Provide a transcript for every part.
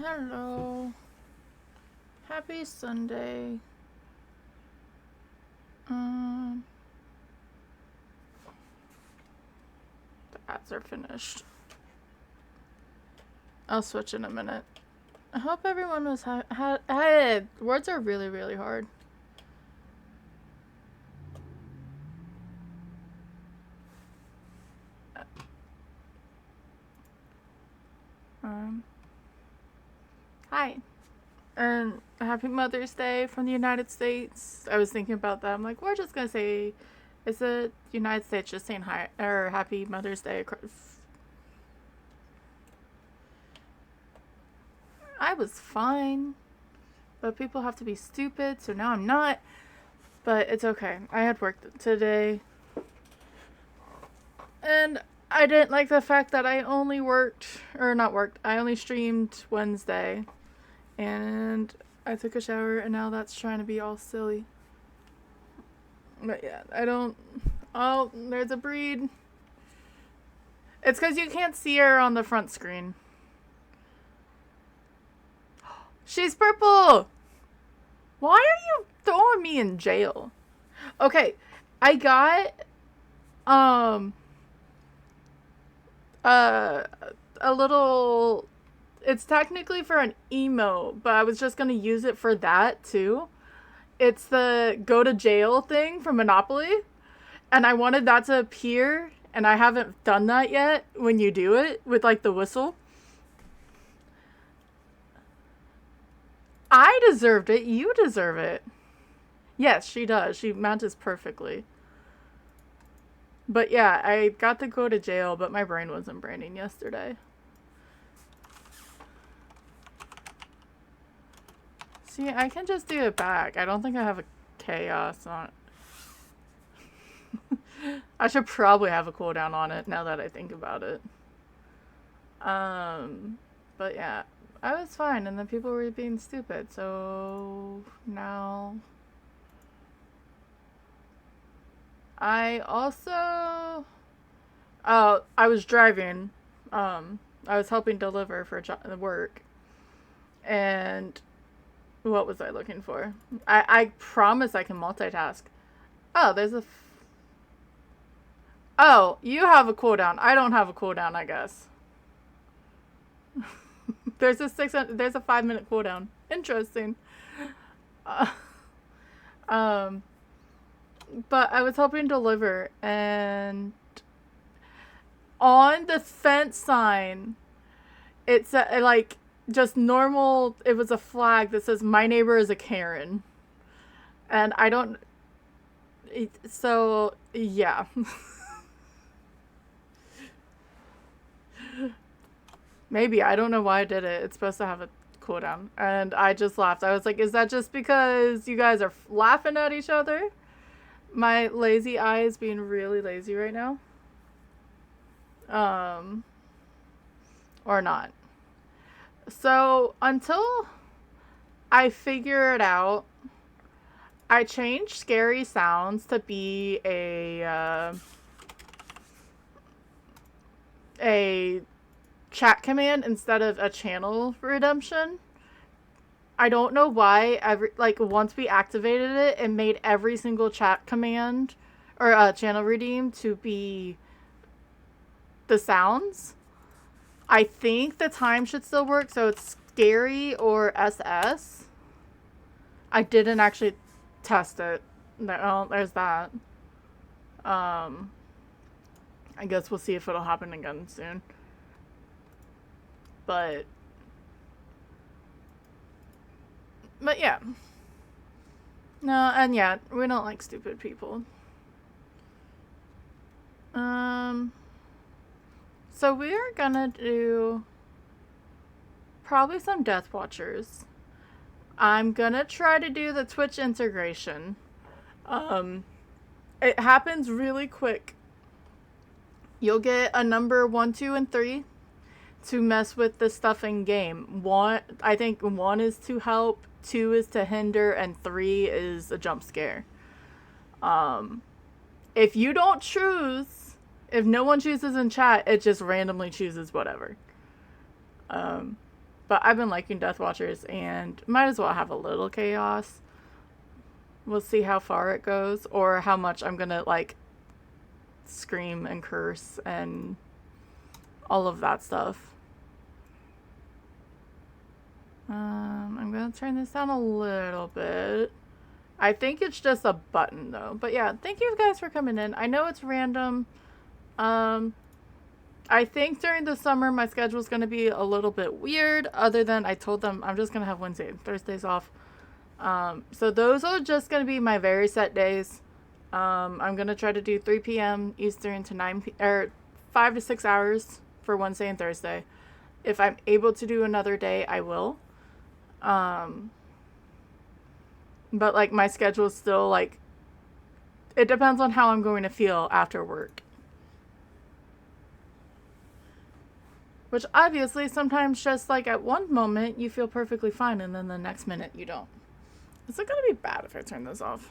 Hello. Happy Sunday. Um, the ads are finished. I'll switch in a minute. I hope everyone was words are really, really hard. Hi. And happy Mother's Day from the United States. I was thinking about that. I'm like, we're just gonna say, is the United States just saying hi or happy Mother's Day? I was fine, but people have to be stupid, so now I'm not. But it's okay. I had work today, and I didn't like the fact that I only I only streamed Wednesday, and I took a shower, and now that's trying to be all silly. But yeah, I don't. Oh, there's a breed. It's because you can't see her on the front screen. She's purple! Why are you throwing me in jail? Okay, I got uh a little, it's technically for an emote, but I was just gonna use it for that too. It's the go to jail thing from Monopoly, and I wanted that to appear, and I haven't done that yet when you do it with like the whistle. I deserved it, you deserve it. Yes, she does. She matches perfectly. But yeah, I got to go to jail, but my brain wasn't braining yesterday. See, I can just do it back. I don't think I have a chaos on it. I should probably have a cooldown on it now that I think about it. But yeah, I was fine, and then people were being stupid, so now I also, I was driving. I was helping deliver for work, and what was I looking for? I promise I can multitask. Oh, there's a. Oh, you have a cooldown. I don't have a cooldown, I guess. There's a 600. There's a 5-minute cooldown. Interesting. Uh, um, but I was helping deliver, and on the fence sign, it's like just normal. It was a flag that says "My neighbor is a Karen," and I don't. So yeah. Maybe, I don't know why I did it. It's supposed to have a cooldown, and I just laughed. I was like, "Is that just because you guys are laughing at each other?" My lazy eye is being really lazy right now. Um, or not. So until I figure it out, I changed scary sounds to be a chat command instead of a channel redemption. I don't know why. Once we activated it, it made every single chat command or channel redeem to be the sounds. I think the time should still work, so it's scary or SS. I didn't actually test it. Oh, there's that. Um, I guess we'll see if it'll happen again soon. But yeah. No, and yeah, we don't like stupid people. So we are gonna do probably some Deathwatchers. I'm gonna try to do the Twitch integration. It happens really quick. You'll get a number 1, 2, and 3 to mess with the stuff in game. I think 1 is to help, 2 is to hinder, and 3 is a jump scare. If you don't choose, if no one chooses in chat, it just randomly chooses whatever. But I've been liking Deathwatchers and might as well have a little chaos. We'll see how far it goes or how much I'm gonna like scream and curse and all of that stuff. I'm gonna turn this down a little bit. I think it's just a button though. But yeah, thank you guys for coming in. I know it's random. I think during the summer my schedule is going to be a little bit weird, other than I told them I'm just going to have Wednesday and Thursdays off. So those are just going to be my very set days. I'm going to try to do 3 p.m. Eastern to 5 to 6 hours for Wednesday and Thursday. If I'm able to do another day, I will. But like my schedule is still like, it depends on how I'm going to feel after work. Which obviously sometimes just like at one moment you feel perfectly fine and then the next minute you don't. Is it going to be bad if I turn this off?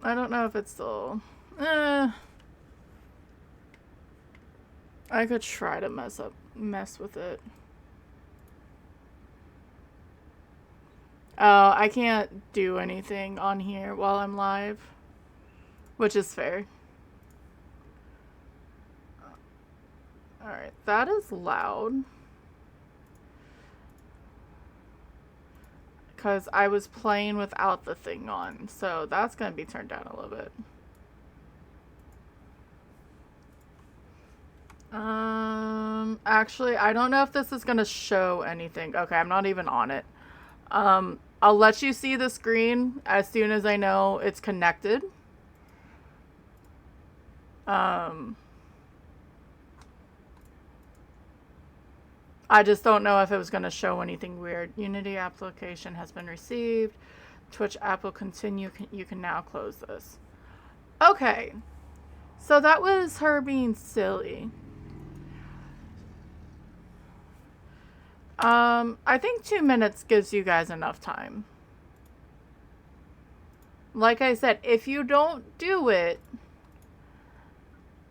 I don't know if it's still... I could try to mess with it. Oh, I can't do anything on here while I'm live. Which is fair. Alright, that is loud. Because I was playing without the thing on. So that's going to be turned down a little bit. Actually, I don't know if this is going to show anything. Okay, I'm not even on it. I'll let you see the screen as soon as I know it's connected. I just don't know if it was going to show anything weird. Unity application has been received. Twitch app will continue. You can now close this. Okay. So that was her being silly. I think 2 minutes gives you guys enough time. Like I said, if you don't do it,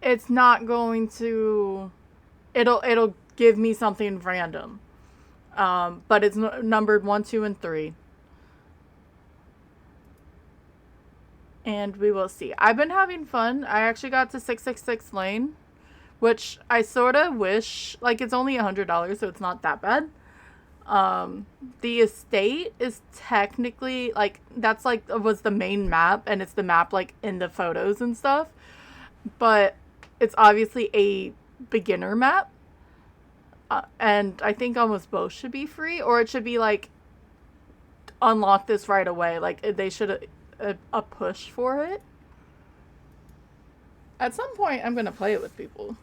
it's not going to... It'll give me something random. But it's numbered 1, 2, and 3. And we will see. I've been having fun. I actually got to 666 lane, which I sort of wish, like it's only $100, so it's not that bad. The estate is technically like, that's like, was the main map, and it's the map like in the photos and stuff. But it's obviously a beginner map. And I think almost both should be free, or it should be like, unlock this right away. Like they should a push for it. At some point, I'm going to play it with people.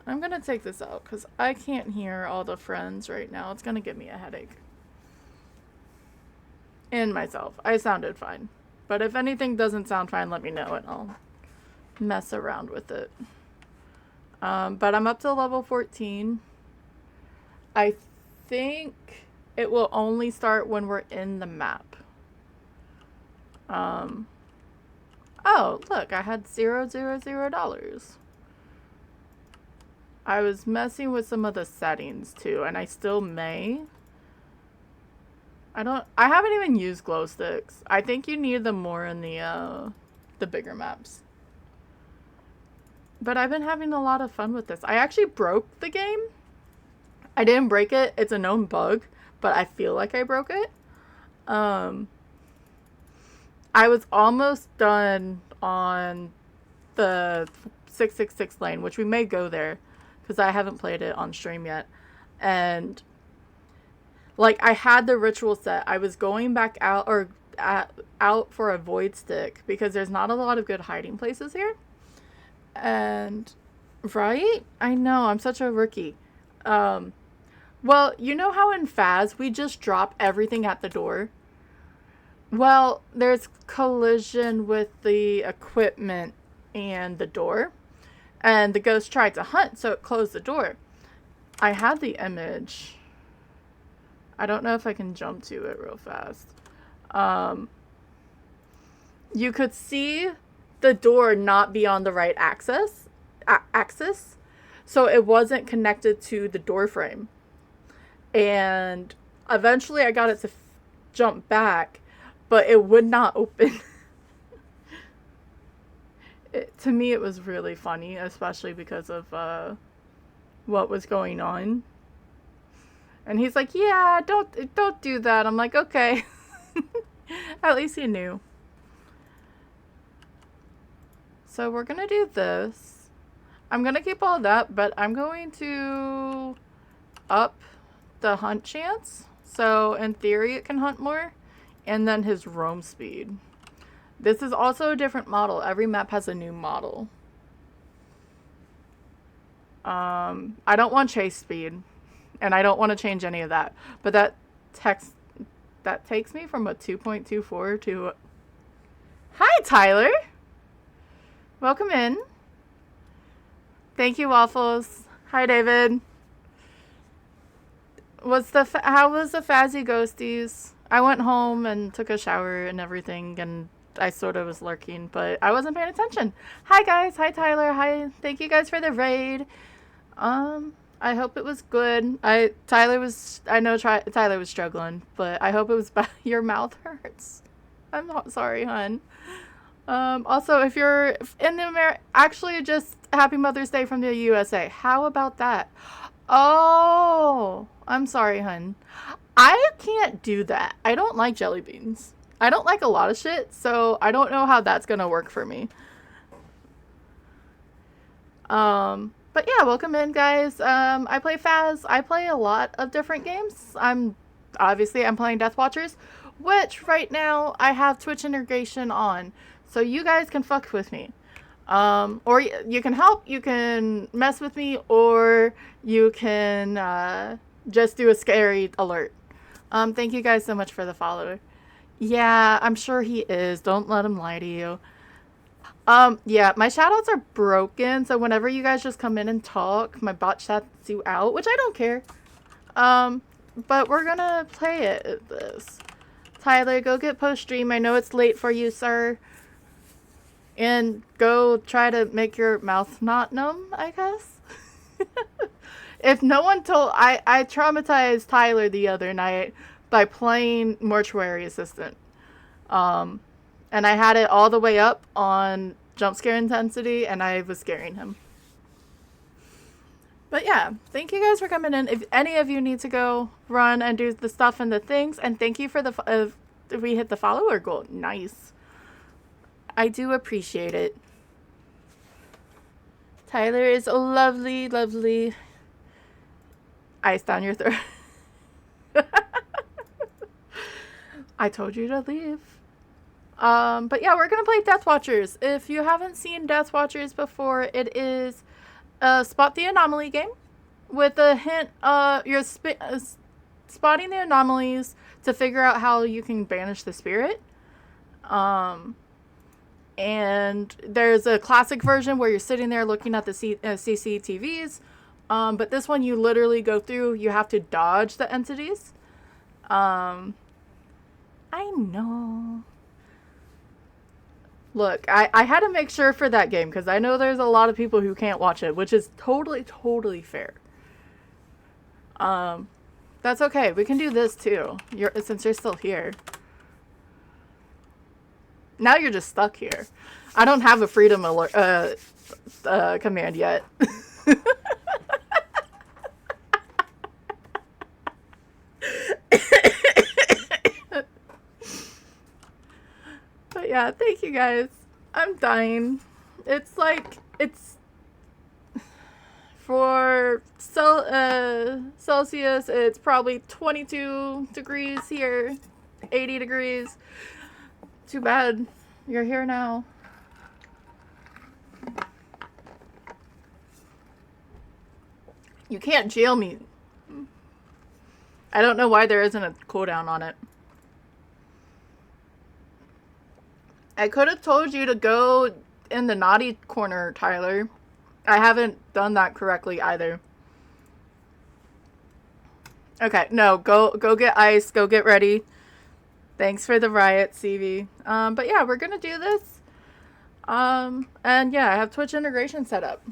I'm going to take this out because I can't hear all the friends right now. It's going to give me a headache. And myself. I sounded fine. But if anything doesn't sound fine, let me know and I'll mess around with it. But I'm up to level 14. I think it will only start when we're in the map. Oh, look, I had $0. I was messing with some of the settings too, and I still may. I haven't even used glow sticks. I think you need them more in the bigger maps. But I've been having a lot of fun with this. I actually broke the game. I didn't break it. It's a known bug, but I feel like I broke it. I was almost done on the 666 lane, which we may go there because I haven't played it on stream yet. And like I had the ritual set. I was going back out out for a void stick because there's not a lot of good hiding places here. And right? I know, I'm such a rookie. Well, you know how in Faz we just drop everything at the door? Well, there's collision with the equipment and the door. And the ghost tried to hunt, so it closed the door. I had the image. I don't know if I can jump to it real fast. You could see the door not be on the right axis. axis, so it wasn't connected to the door frame. And eventually I got it to jump back, but it would not open. To me, it was really funny, especially because of what was going on. And he's like, "Yeah, don't do that." I'm like, "Okay." At least he knew. So we're gonna do this. I'm gonna keep all that, but I'm going to up the hunt chance. So in theory, it can hunt more. And then his roam speed. This is also a different model. Every map has a new model. I don't want chase speed, and I don't want to change any of that. But that takes me from a 2.24 to... Hi, Tyler! Welcome in. Thank you, Waffles. Hi, David. How was the Fazzy Ghosties? I went home and took a shower and everything, and I sort of was lurking, but I wasn't paying attention. Hi, guys. Hi, Tyler. Hi. Thank you guys for the raid. I hope it was good. Tyler was struggling, but I hope it was bad. Your mouth hurts. I'm not sorry, hun. Also, if you're in the actually just happy Mother's Day from the USA. How about that? Oh, I'm sorry, hun. I can't do that. I don't like jelly beans. I don't like a lot of shit, so I don't know how that's gonna work for me. But yeah, welcome in, guys. I play Faz. I play a lot of different games. I'm playing Deathwatchers, which right now I have Twitch integration on, so you guys can fuck with me. Or you can help, you can mess with me, or you can just do a scary alert. Thank you guys so much for the follower. Yeah, I'm sure he is. Don't let him lie to you. Yeah, my shoutouts are broken, so whenever you guys just come in and talk, my bot shouts you out, which I don't care. But we're gonna play it this. Tyler, go get post stream. I know it's late for you, sir. And go try to make your mouth not numb, I guess. If no one told... I traumatized Tyler the other night by playing Mortuary Assistant. And I had it all the way up on jump scare intensity, and I was scaring him. But yeah, thank you guys for coming in. If any of you need to go run and do the stuff and the things, and thank you for the... we hit the follower goal. Nice. I do appreciate it. Tyler is a lovely, lovely... ice down your throat. I told you to leave. But yeah, we're gonna play Deathwatchers. If you haven't seen Deathwatchers before, it is a spot the anomaly game with a hint. You're spotting the anomalies to figure out how you can banish the spirit. And there's a classic version where you're sitting there looking at the CCTVs. But this one you literally go through. You have to dodge the entities. I know. Look, I had to make sure for that game because I know there's a lot of people who can't watch it, which is totally, totally fair. That's okay. We can do this too. Since you're still here. Now you're just stuck here. I don't have a freedom alert command yet. But yeah, thank you guys. I'm dying. It's for Celsius, it's probably 22 degrees here, 80 degrees. Too bad you're here now. You can't jail me. I don't know why there isn't a cooldown on it. I could have told you to go in the naughty corner, Tyler. I haven't done that correctly either. Okay, no, go get ice, go get ready. Thanks for the riot, CV. But yeah, we're gonna do this. And yeah, I have Twitch integration set up.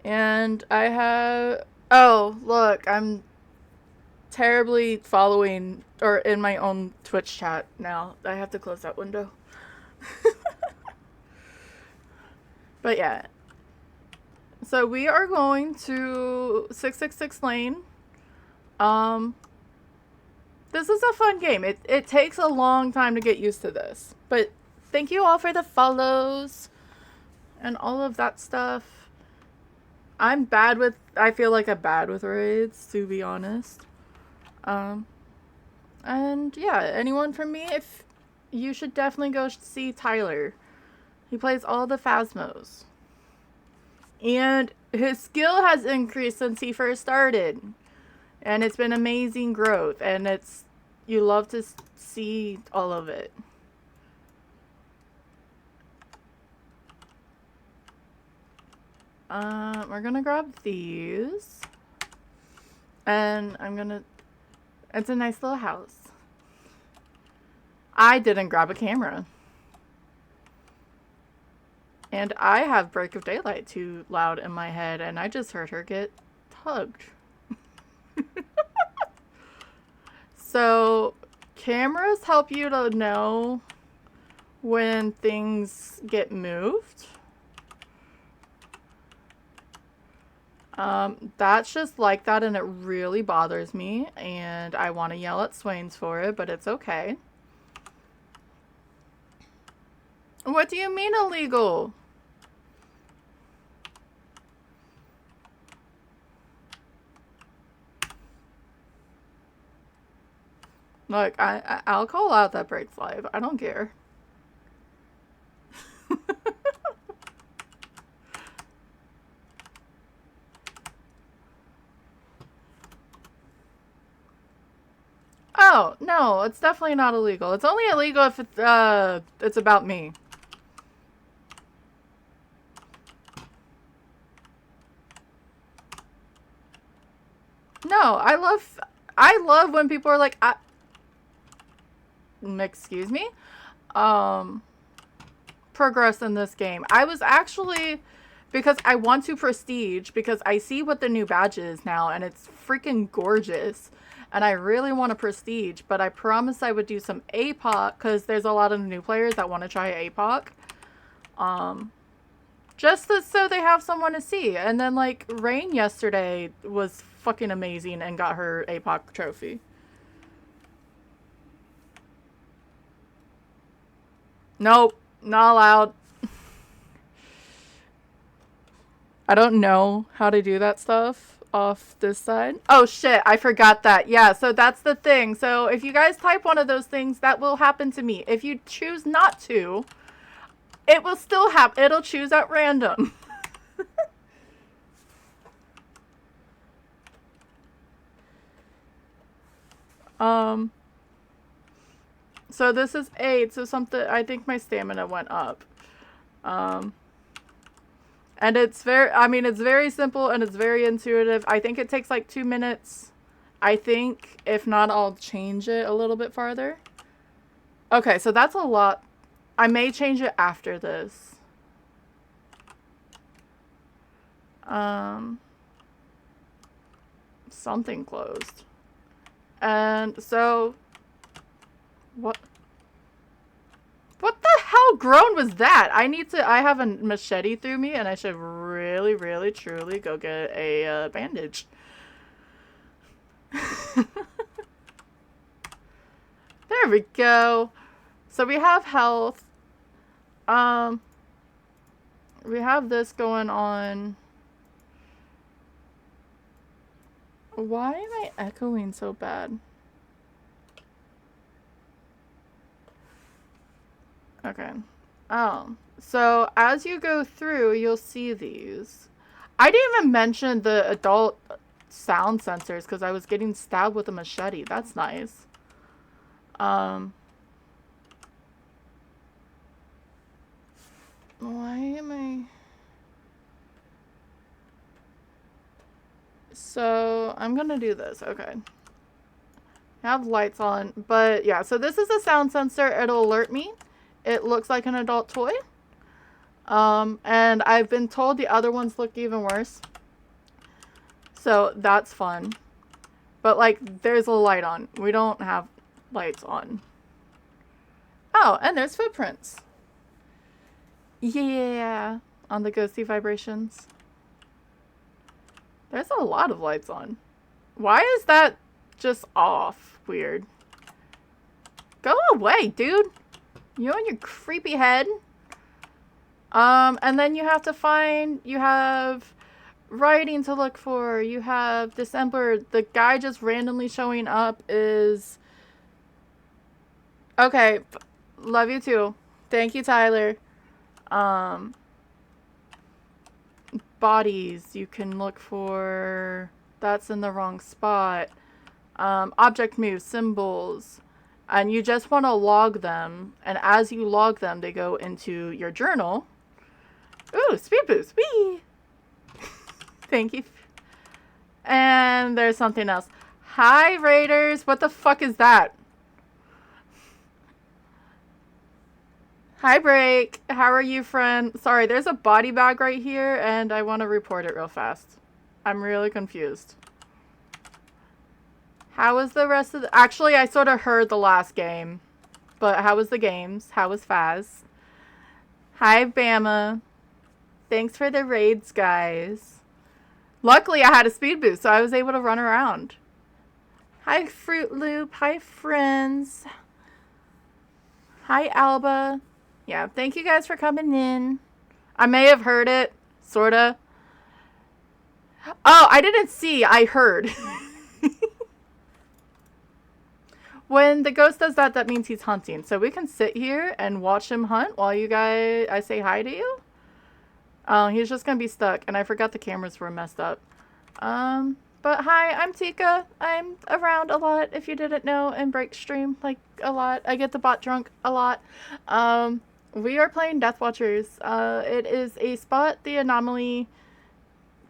And I have... Oh, look, I'm terribly following or in my own Twitch chat now. I have to close that window. But yeah. So we are going to 666 Lane. This is a fun game. It takes a long time to get used to this. But thank you all for the follows and all of that stuff. I feel like I'm bad with raids, to be honest. And yeah, anyone from me, if you should definitely go see Tyler. He plays all the Phasmos. And his skill has increased since he first started. And it's been amazing growth. And you love to see all of it. We're gonna grab these. And it's a nice little house. I didn't grab a camera. And I have Break of Daylight too loud in my head, and I just heard her get tugged. So, cameras help you to know when things get moved. That's just like that, and it really bothers me, and I want to yell at Swains for it, but it's okay. What do you mean illegal? Look, I'll call out that breaks live. I don't care. Oh, no, it's definitely not illegal. It's only illegal if it's about me. No, I love when people are like, excuse me? Progress in this game. I was actually, because I want to prestige, because I see what the new badge is now, and it's freaking gorgeous. And I really want to prestige, but I promised I would do some APOC, because there's a lot of new players that want to try APOC. Just so they have someone to see. And then, like, Rain yesterday was fucking amazing and got her APOC trophy. Nope, not allowed. I don't know how to do that stuff off this side. Oh shit, I forgot that. Yeah, so that's the thing. So if you guys type one of those things, that will happen to me. If you choose not to, it will still happen. It'll choose at random. So this is 8, so I think my stamina went up. And it's very simple and it's very intuitive. I think it takes like 2 minutes. I think, if not, I'll change it a little bit farther. Okay, so that's a lot. I may change it after this. Something closed. And so... What the hell groan was that? I have a machete through me, and I should really, really, truly go get a bandage. There we go. So we have health. We have this going on. Why am I echoing so bad? Okay. So as you go through, you'll see these. I didn't even mention the adult sound sensors because I was getting stabbed with a machete. That's nice. Why am I... So I'm gonna do this. Okay. I have lights on, but yeah, so this is a sound sensor. It'll alert me. It looks like an adult toy. And I've been told the other ones look even worse. So that's fun. But, like, there's a light on. We don't have lights on. Oh, and there's footprints. Yeah. On the ghosty vibrations. There's a lot of lights on. Why is that just off? Weird. Go away, dude. You and your creepy head. And then you have to find, you have writing to look for. You have December. The guy just randomly showing up is... Okay. Love you too. Thank you, Tyler. Bodies. You can look for... That's in the wrong spot. Object moves, symbols. And you just want to log them. And as you log them, they go into your journal. Ooh, speed boost. Whee! Thank you. And there's something else. Hi, Raiders. What the fuck is that? Hi, Break. How are you, friend? Sorry, there's a body bag right here, and I want to report it real fast. I'm really confused. How was the rest of the... Actually, I sort of heard the last game. But how was the games? How was Faz? Hi, Bama. Thanks for the raids, guys. Luckily, I had a speed boost, so I was able to run around. Hi, Fruit Loop. Hi, friends. Hi, Alba. Yeah, thank you guys for coming in. I may have heard it. Sorta. Oh, I didn't see. I heard. When the ghost does that, that means he's hunting. So we can sit here and watch him hunt while you guys... I say hi to you. Oh, he's just gonna be stuck. And I forgot the cameras were messed up. But hi, I'm Tika. I'm around a lot, if you didn't know, and break stream, like, a lot. I get the bot drunk a lot. We are playing Deathwatchers. It is a Spot the Anomaly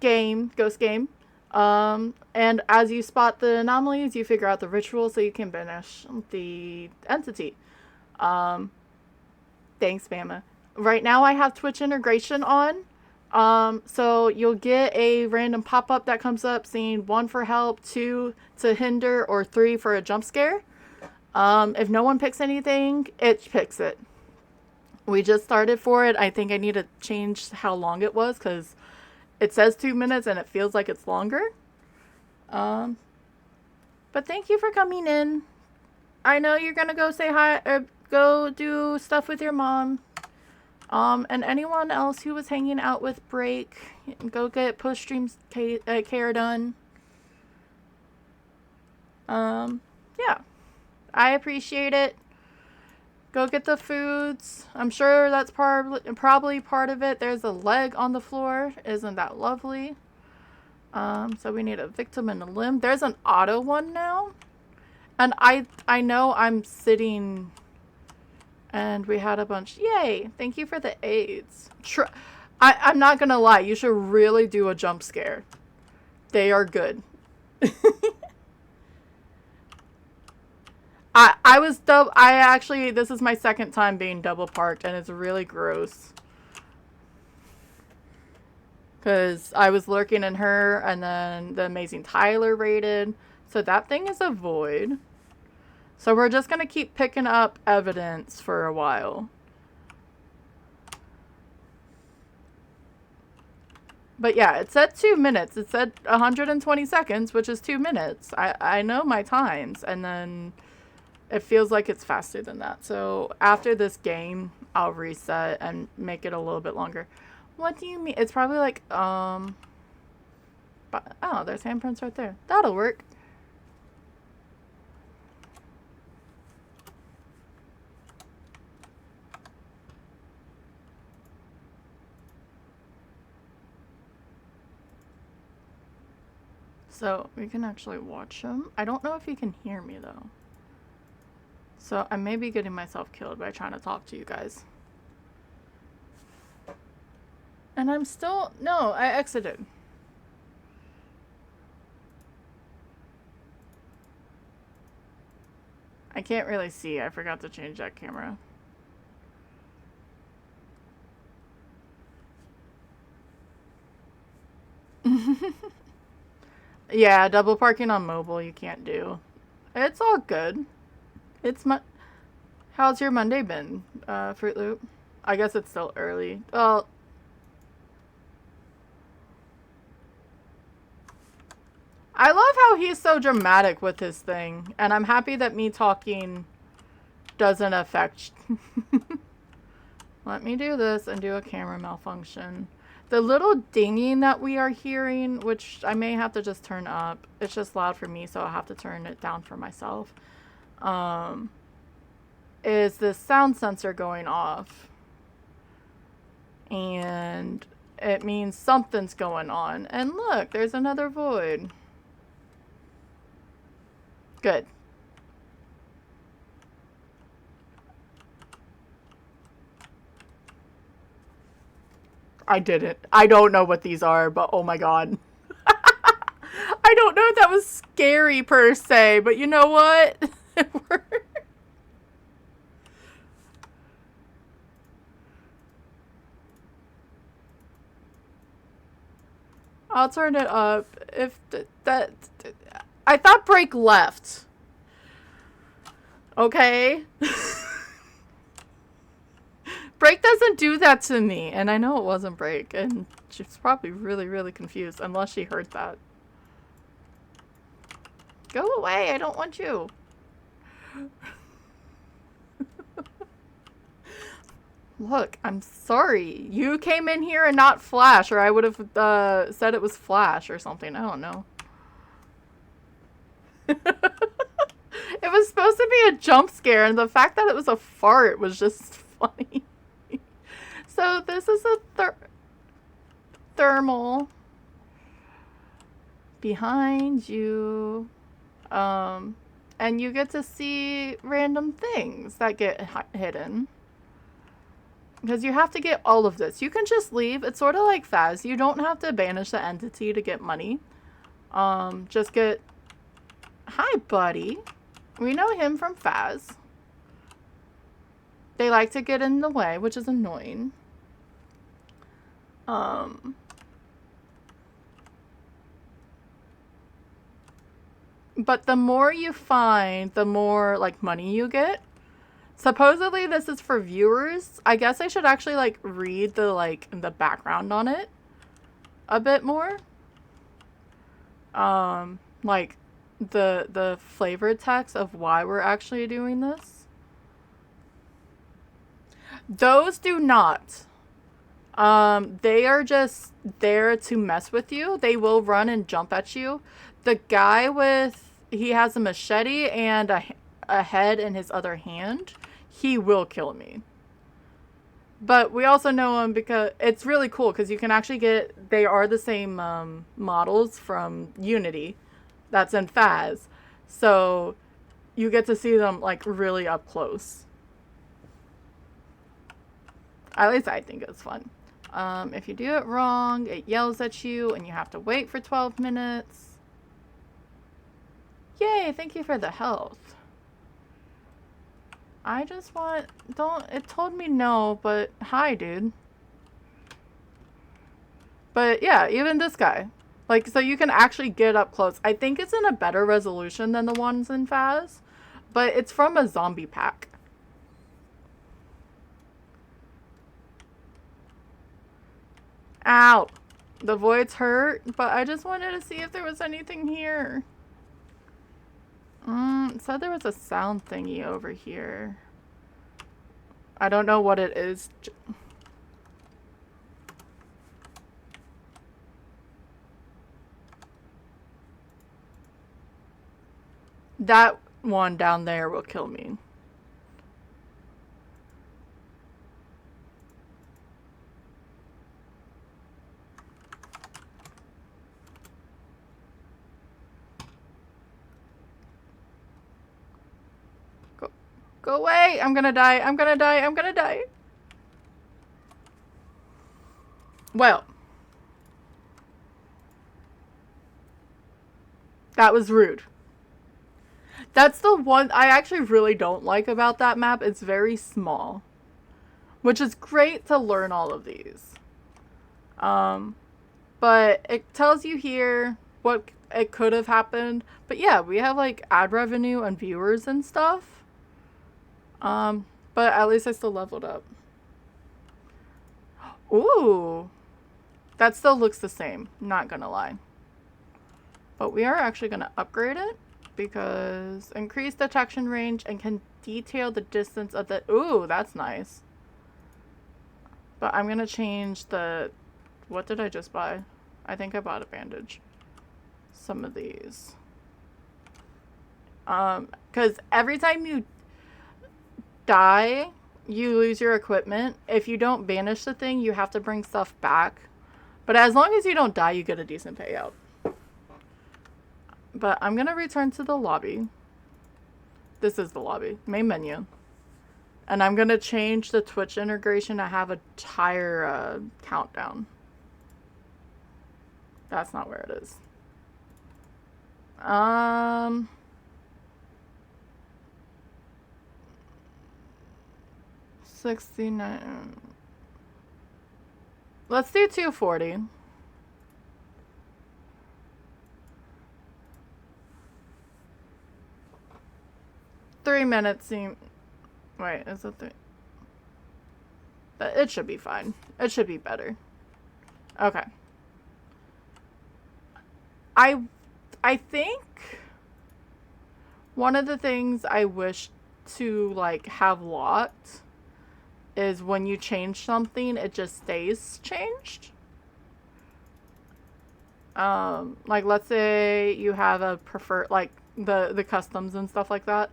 game, ghost game. And as you spot the anomalies, you figure out the ritual so you can banish the entity. Thanks, Bama. Right now I have Twitch integration on. So you'll get a random pop-up that comes up saying 1 for help, 2 to hinder, or 3 for a jump scare. If no one picks anything, it picks it. We just started for it. I think I need to change how long it was because it says 2 minutes and it feels like it's longer. But thank you for coming in. I know you're gonna go say hi or go do stuff with your mom. And anyone else who was hanging out with Break, go get post streams care done. Yeah. I appreciate it. Go get the foods. I'm sure that's probably part of it. There's a leg on the floor. Isn't that lovely? So we need a victim and a limb. There's an auto one now. And I know I'm sitting... And we had a bunch... Yay! Thank you for the aids. I'm not gonna lie. You should really do a jump scare. They are good. I actually... This is my second time being double parked. And it's really gross. Because I was lurking in her. And then the amazing Tyler raided. So that thing is a void. So we're just going to keep picking up evidence for a while. But yeah, it said 2 minutes. It said 120 seconds, which is 2 minutes. I know my times. And then it feels like it's faster than that. So after this game, I'll reset and make it a little bit longer. What do you mean? It's probably like, oh, there's handprints right there. That'll work. So we can actually watch him. I don't know if he can hear me though. So I may be getting myself killed by trying to talk to you guys. And I'm still... No, I exited. I can't really see. I forgot to change that camera. Yeah, double parking on mobile you can't do. It's all good. It's How's your Monday been, Fruit Loop? I guess it's still early. Well, I love how he's so dramatic with his thing, and I'm happy that me talking doesn't affect. Let me do this and do a camera malfunction. The little dinging that we are hearing, which I may have to just turn up. It's just loud for me, so I'll have to turn it down for myself. Is the sound sensor going off. And it means something's going on. And look, there's another void. Good. I didn't. I don't know what these are, but oh my god. I don't know if that was scary per se, but you know what? It worked. I'll turn it up. If that... I thought break left. Okay? Break doesn't do that to me, and I know it wasn't Break, and she's probably really, really confused, unless she heard that. Go away, I don't want you. Look, I'm sorry. You came in here and not Flash, or I would have said it was Flash or something. I don't know. It was supposed to be a jump scare, and the fact that it was a fart was just funny. So this is a thermal behind you. And you get to see random things that get hidden. Because you have to get all of this. You can just leave. It's sort of like Faz. You don't have to banish the entity to get money. Just get... Hi, buddy. We know him from Faz. They like to get in the way, which is annoying. But the more you find, the more, like, money you get. Supposedly this is for viewers. I guess I should actually, like, read the, like, the background on it a bit more. Like, the flavor text of why we're actually doing this. Those do not. They are just there to mess with you. They will run and jump at you. The guy he has a machete and a head in his other hand. He will kill me. But we also know him because it's really cool because you can actually they are the same models from Unity that's in Faz. So you get to see them like really up close. At least I think it's fun. If you do it wrong, it yells at you and you have to wait for 12 minutes. Yay, thank you for the health. I just want... It told me no, but hi, dude. But yeah, even this guy. Like, so you can actually get up close. I think it's in a better resolution than the ones in Faz. But it's from a zombie pack. Ow. The voids hurt, but I just wanted to see if there was anything here. It said there was a sound thingy over here. I don't know what it is. That one down there will kill me. Go away! I'm gonna die! I'm gonna die! I'm gonna die! Well. That was rude. That's the one I actually really don't like about that map. It's very small. Which is great to learn all of these. But it tells you here what it could have happened. But yeah, we have like ad revenue and viewers and stuff. But at least I still leveled up. Ooh. That still looks the same, not gonna lie. But we are actually gonna upgrade it because increased detection range and can detail the distance of the... Ooh, that's nice. But I'm gonna change the... What did I just buy? I think I bought a bandage. Some of these. Because every time you die, you lose your equipment. If you don't banish the thing, you have to bring stuff back. But as long as you don't die, you get a decent payout. But I'm gonna return to the lobby. This is the lobby, main menu. And I'm gonna change the Twitch integration to have a tire countdown. That's not where it is. 69. Let's do 240. Three minutes seem... Wait, is it three? It should be fine. It should be better. Okay. I think one of the things I wish to like have locked is when you change something, it just stays changed. Like let's say you have a preferred, like the customs and stuff like that.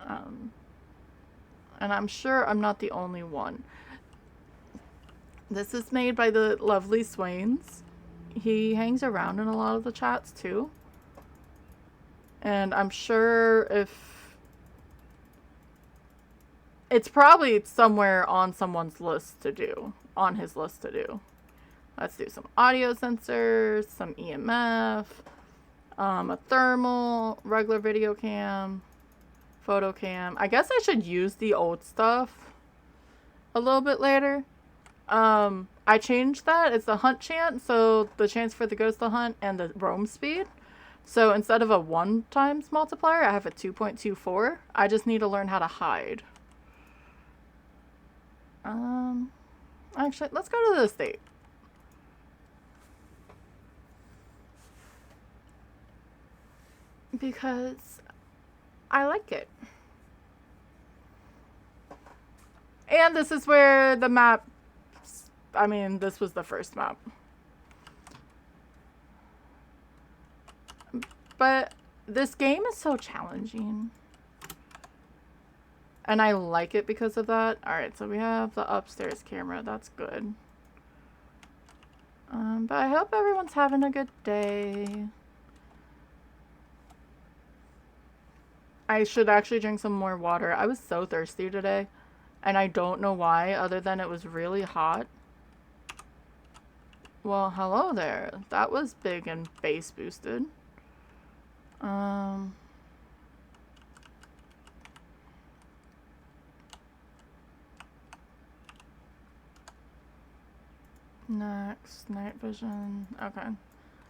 And I'm sure I'm not the only one. This is made by the lovely Swains. He hangs around in a lot of the chats too. And I'm sure if... It's probably somewhere on someone's list to do. On his list to do. Let's do some audio sensors, some EMF, a thermal, regular video cam, photo cam. I guess I should use the old stuff a little bit later. I changed that. It's a hunt chance, so the chance for the ghost to hunt and the roam speed. So instead of a 1 times multiplier, I have a 2.24. I just need to learn how to hide. Actually, let's go to the estate. Because I like it. And this is where the map... I mean, this was the first map. But this game is so challenging. And I like it because of that. Alright, so we have the upstairs camera. That's good. But I hope everyone's having a good day. I should actually drink some more water. I was so thirsty today. And I don't know why, other than it was really hot. Well, hello there. That was big and bass boosted. Next, night vision. Okay.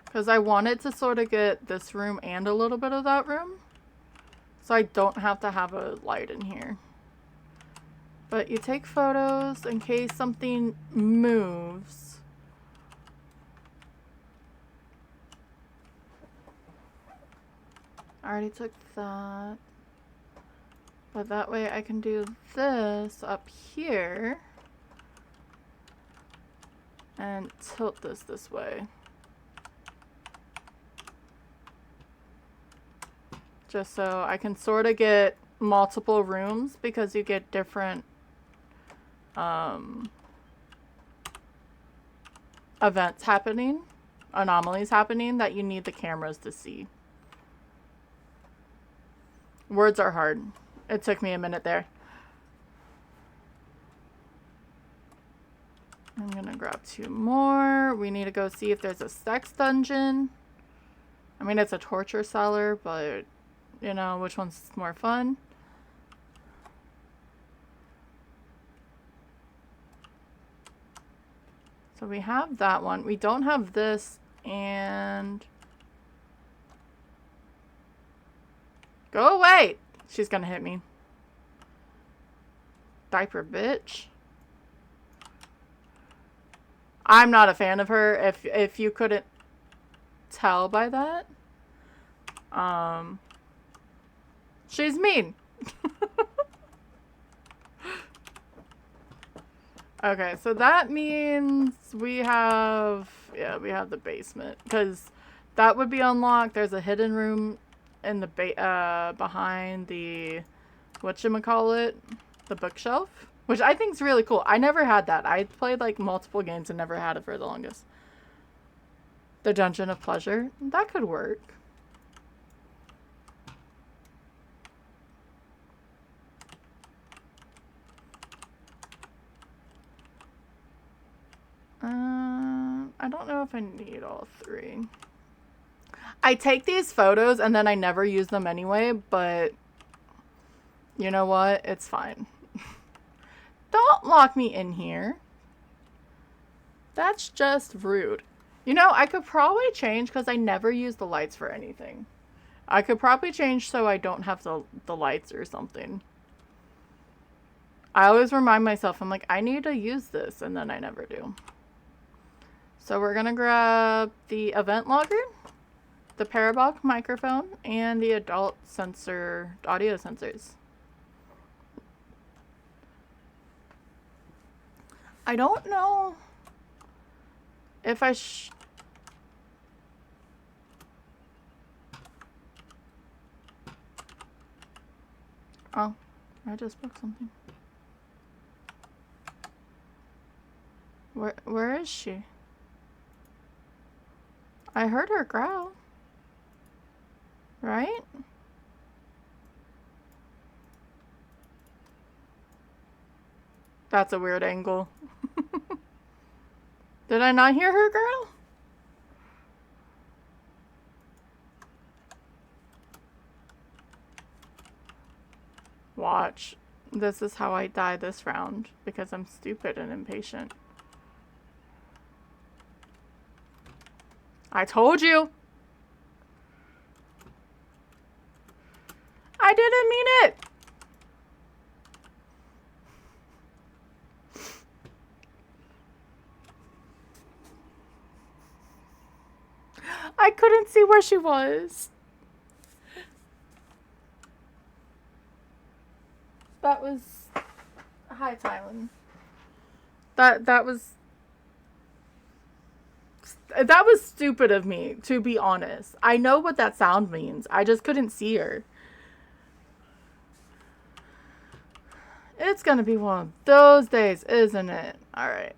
Because I wanted to sort of get this room and a little bit of that room. So I don't have to have a light in here. But you take photos in case something moves. I already took that. But that way I can do this up here. And tilt this way. Just so I can sort of get multiple rooms because you get different events happening, anomalies happening that you need the cameras to see. Words are hard. It took me a minute there. I'm gonna grab 2 more. We need to go see if there's a sex dungeon. I mean, it's a torture cellar, but you know, which one's more fun? So we have that one. We don't have this, and Go away! She's gonna hit me. Diaper bitch. I'm not a fan of her, if you couldn't tell by that. She's mean. Okay, so that means we have the basement, because that would be unlocked. There's a hidden room in the behind the whatchamacallit, the bookshelf, which I think is really cool. I never had that. I played like multiple games and never had it for the longest. The Dungeon of Pleasure, that could work. I don't know if I need all three. I take these photos and then I never use them anyway, but you know what? It's fine. Don't lock me in here. That's just rude. You know, I could probably change, because I never use the lights for anything. I could probably change so I don't have the lights or something. I always remind myself, I'm like, I need to use this, and then I never do. So we're gonna grab the event logger, the parabolic microphone, and the adult sensor, audio sensors. I don't know if I oh, I just broke something. Where is she? I heard her growl. Right? That's a weird angle. Did I not hear her growl? Watch. This is how I die this round, because I'm stupid and impatient. I told you! I didn't mean it! I couldn't see where she was. That was... Hi, Tylen. That was stupid of me, to be honest. I know what that sound means. I just couldn't see her. It's gonna be one of those days, isn't it? Alright.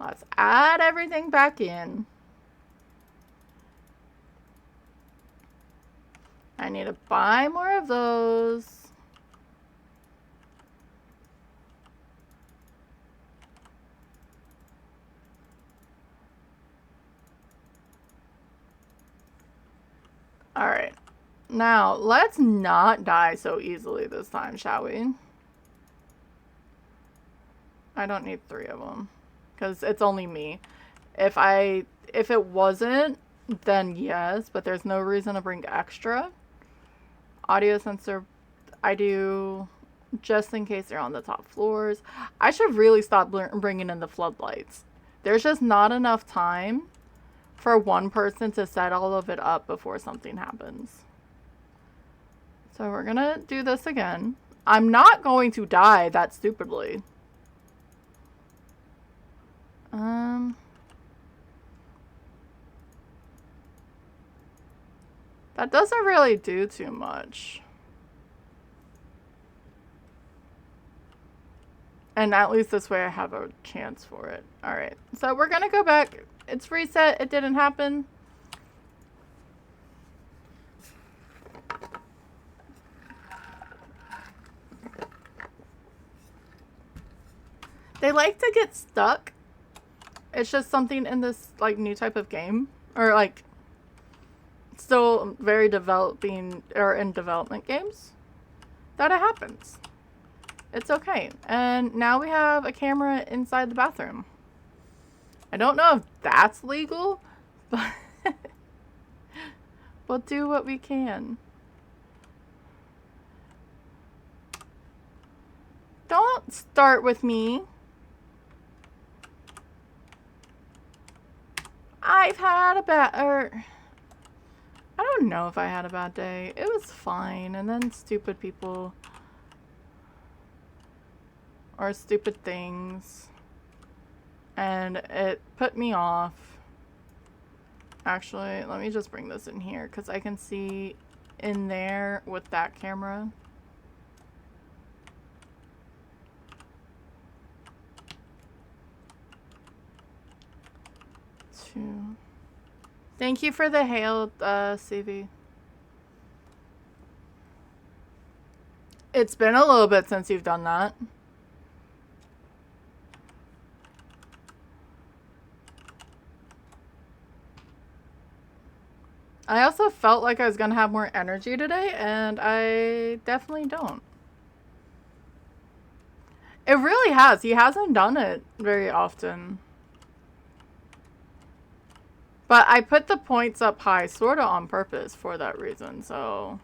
Let's add everything back in. I need to buy more of those. Alright. Now, let's not die so easily this time, shall we? I don't need 3 of them, because it's only me. If it wasn't, then yes, but there's no reason to bring extra. Audio sensor, I do, just in case they're on the top floors. I should really stop bringing in the floodlights. There's just not enough time for one person to set all of it up before something happens. So we're gonna do this again. I'm not going to die that stupidly. That doesn't really do too much. And at least this way I have a chance for it. Alright, so we're gonna go back. It's reset. It didn't happen. They like to get stuck. It's just something in this like new type of game, or like still very developing or in development games, that it happens. It's okay. And now we have a camera inside the bathroom. I don't know if that's legal, but we'll do what we can. Don't start with me. I've had a bad, I don't know if I had a bad day. It was fine, and then stupid people or stupid things, and it put me off. Actually, let me just bring this in here because I can see in there with that camera. Two. Thank you for the hail, CV. It's been a little bit since you've done that. I also felt like I was gonna have more energy today, and I definitely don't. It really has. He hasn't done it very often. But I put the points up high sort of on purpose for that reason, so...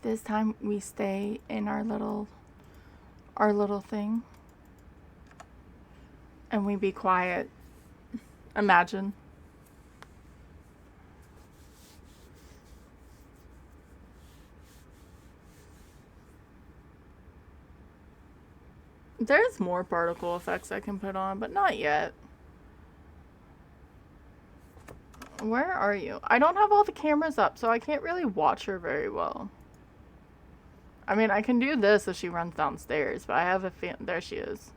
This time we stay in our little thing. And we be quiet. Imagine. There's more particle effects I can put on, but not yet. Where are you? I don't have all the cameras up, so I can't really watch her very well. I mean, I can do this if she runs downstairs, but I have a feeling... There she is.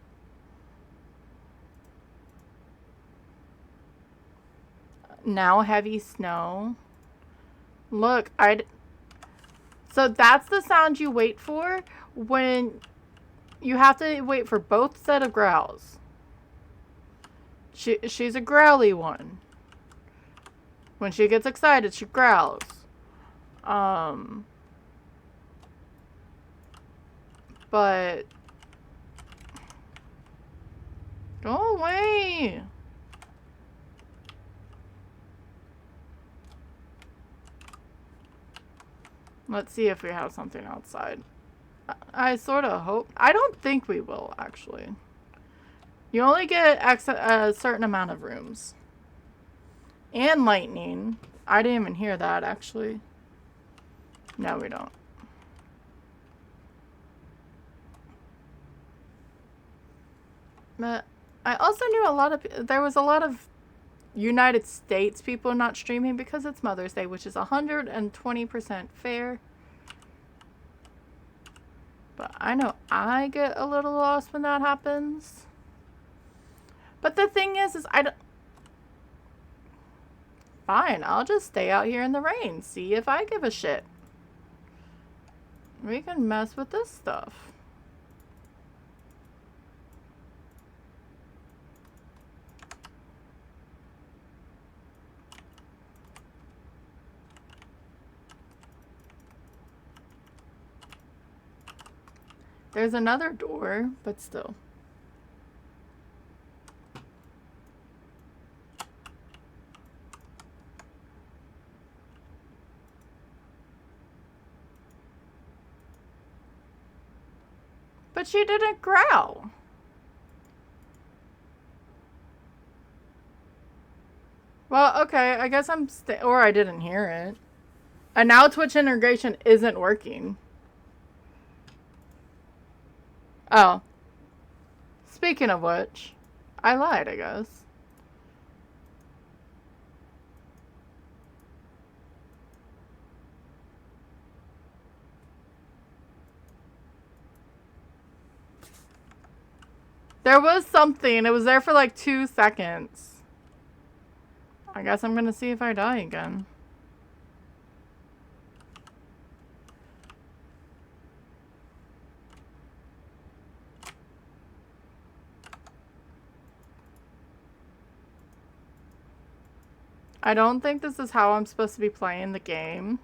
Now heavy snow. Look, So that's the sound you wait for when... You have to wait for both set of growls. She's a growly one. When she gets excited, she growls. But... Go away! Let's see if we have something outside. I sort of hope. I don't think we will, actually. You only get a certain amount of rooms. And lightning. I didn't even hear that, actually. No, we don't. But I also knew there was a lot of United States people not streaming because it's Mother's Day, which is 120% fair. But I know I get a little lost when that happens. But the thing is I don't... Fine, I'll just stay out here in the rain. See if I give a shit. We can mess with this stuff. There's another door, but still. But she didn't growl. Well, okay, I guess or I didn't hear it. And now Twitch integration isn't working. Oh. Speaking of which, I lied, I guess. There was something. It was there for like 2 seconds. I guess I'm gonna see if I die again. I don't think this is how I'm supposed to be playing the game.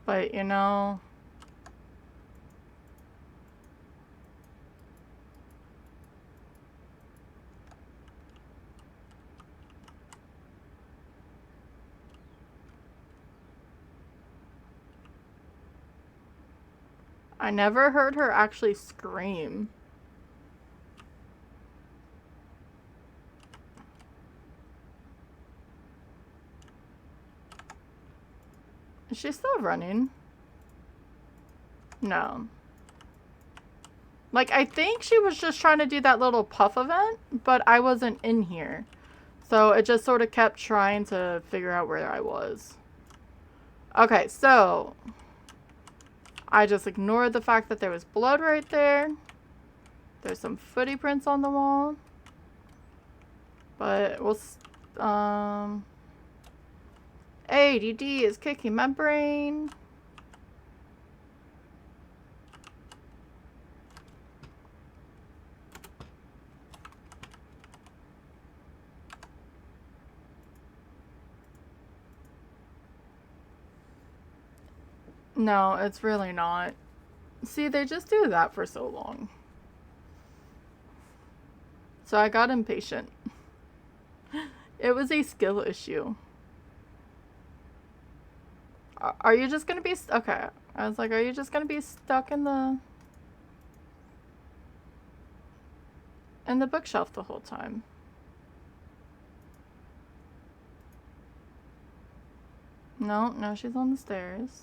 But, you know... I never heard her actually scream. Is she still running? No. Like, I think she was just trying to do that little puff event, but I wasn't in here. So it just sort of kept trying to figure out where I was. Okay, so... I just ignored the fact that there was blood right there. There's some footy prints on the wall. But we'll... ADD is kicking my brain. No, it's really not. See, they just do that for so long. So I got impatient. It was a skill issue. Are you just gonna be... Okay. I was like, are you just gonna be stuck in the bookshelf the whole time? No, she's on the stairs.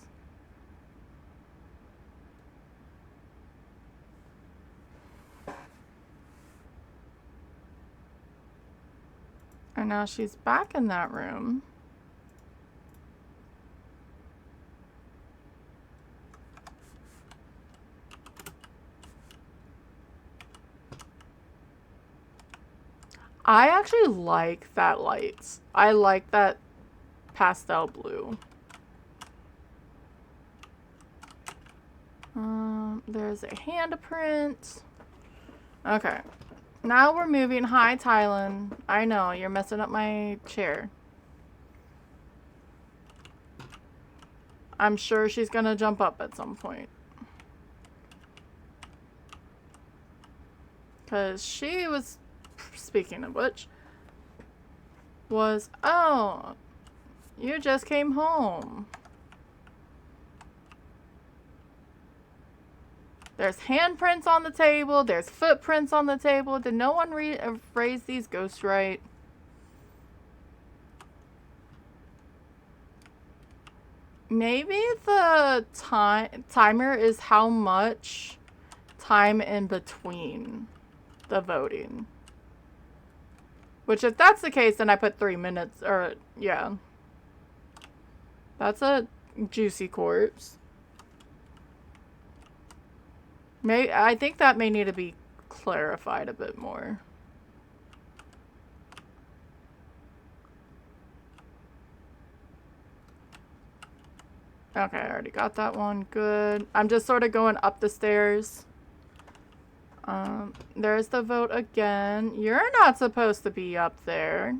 And now she's back in that room. I actually like that light. I like that pastel blue. There's a handprint. Okay. Now we're moving. Hi, Tylen. I know, you're messing up my chair. I'm sure she's gonna jump up at some point. Because she was, speaking of which, was, oh, you just came home. There's handprints on the table. There's footprints on the table. Did no one raise these ghosts right? Maybe the timer is how much time in between the voting. Which, if that's the case, then I put 3 minutes. Or, yeah. That's a juicy corpse. I think that may need to be clarified a bit more. Okay, I already got that one. Good. I'm just sort of going up the stairs. There's the vote again. You're not supposed to be up there.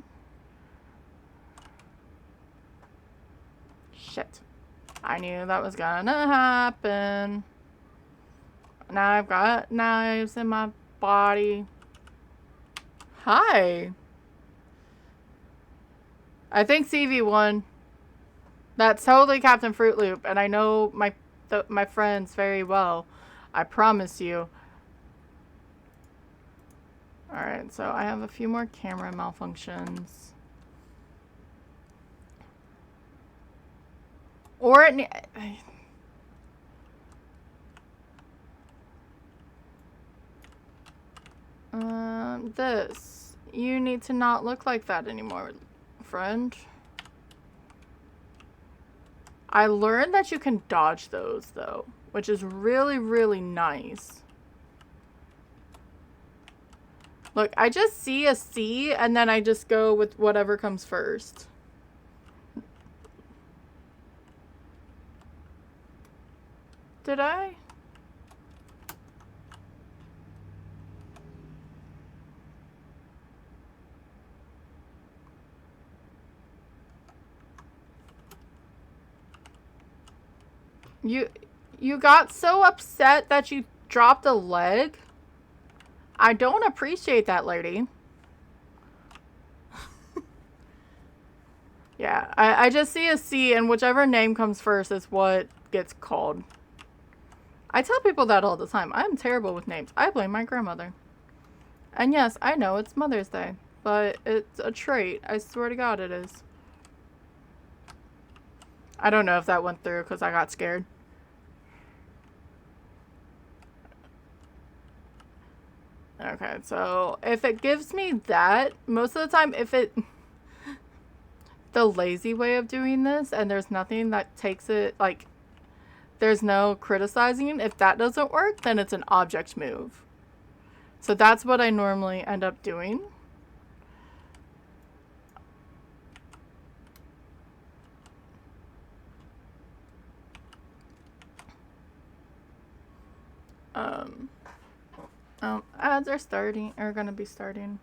Shit. I knew that was gonna happen. Now I've got knives in my body. Hi. I think CV won. That's totally Captain Fruit Loop, and I know my friends very well. I promise you. Alright, so I have a few more camera malfunctions. Or it... This. You need to not look like that anymore, friend. I learned that you can dodge those, though, which is really, really nice. Look, I just see a C, and then I just go with whatever comes first. Did I? You got so upset that you dropped a leg? I don't appreciate that, lady. Yeah, I just see a C, and whichever name comes first is what gets called. I tell people that all the time. I'm terrible with names. I blame my grandmother. And yes, I know it's Mother's Day, but it's a trait. I swear to God it is. I don't know if that went through because I got scared. Okay, so if it gives me that, most of the time, if it... the lazy way of doing this, and there's nothing that takes it, like, there's no criticizing, if that doesn't work, then it's an object move. So that's what I normally end up doing. Ads are gonna be starting.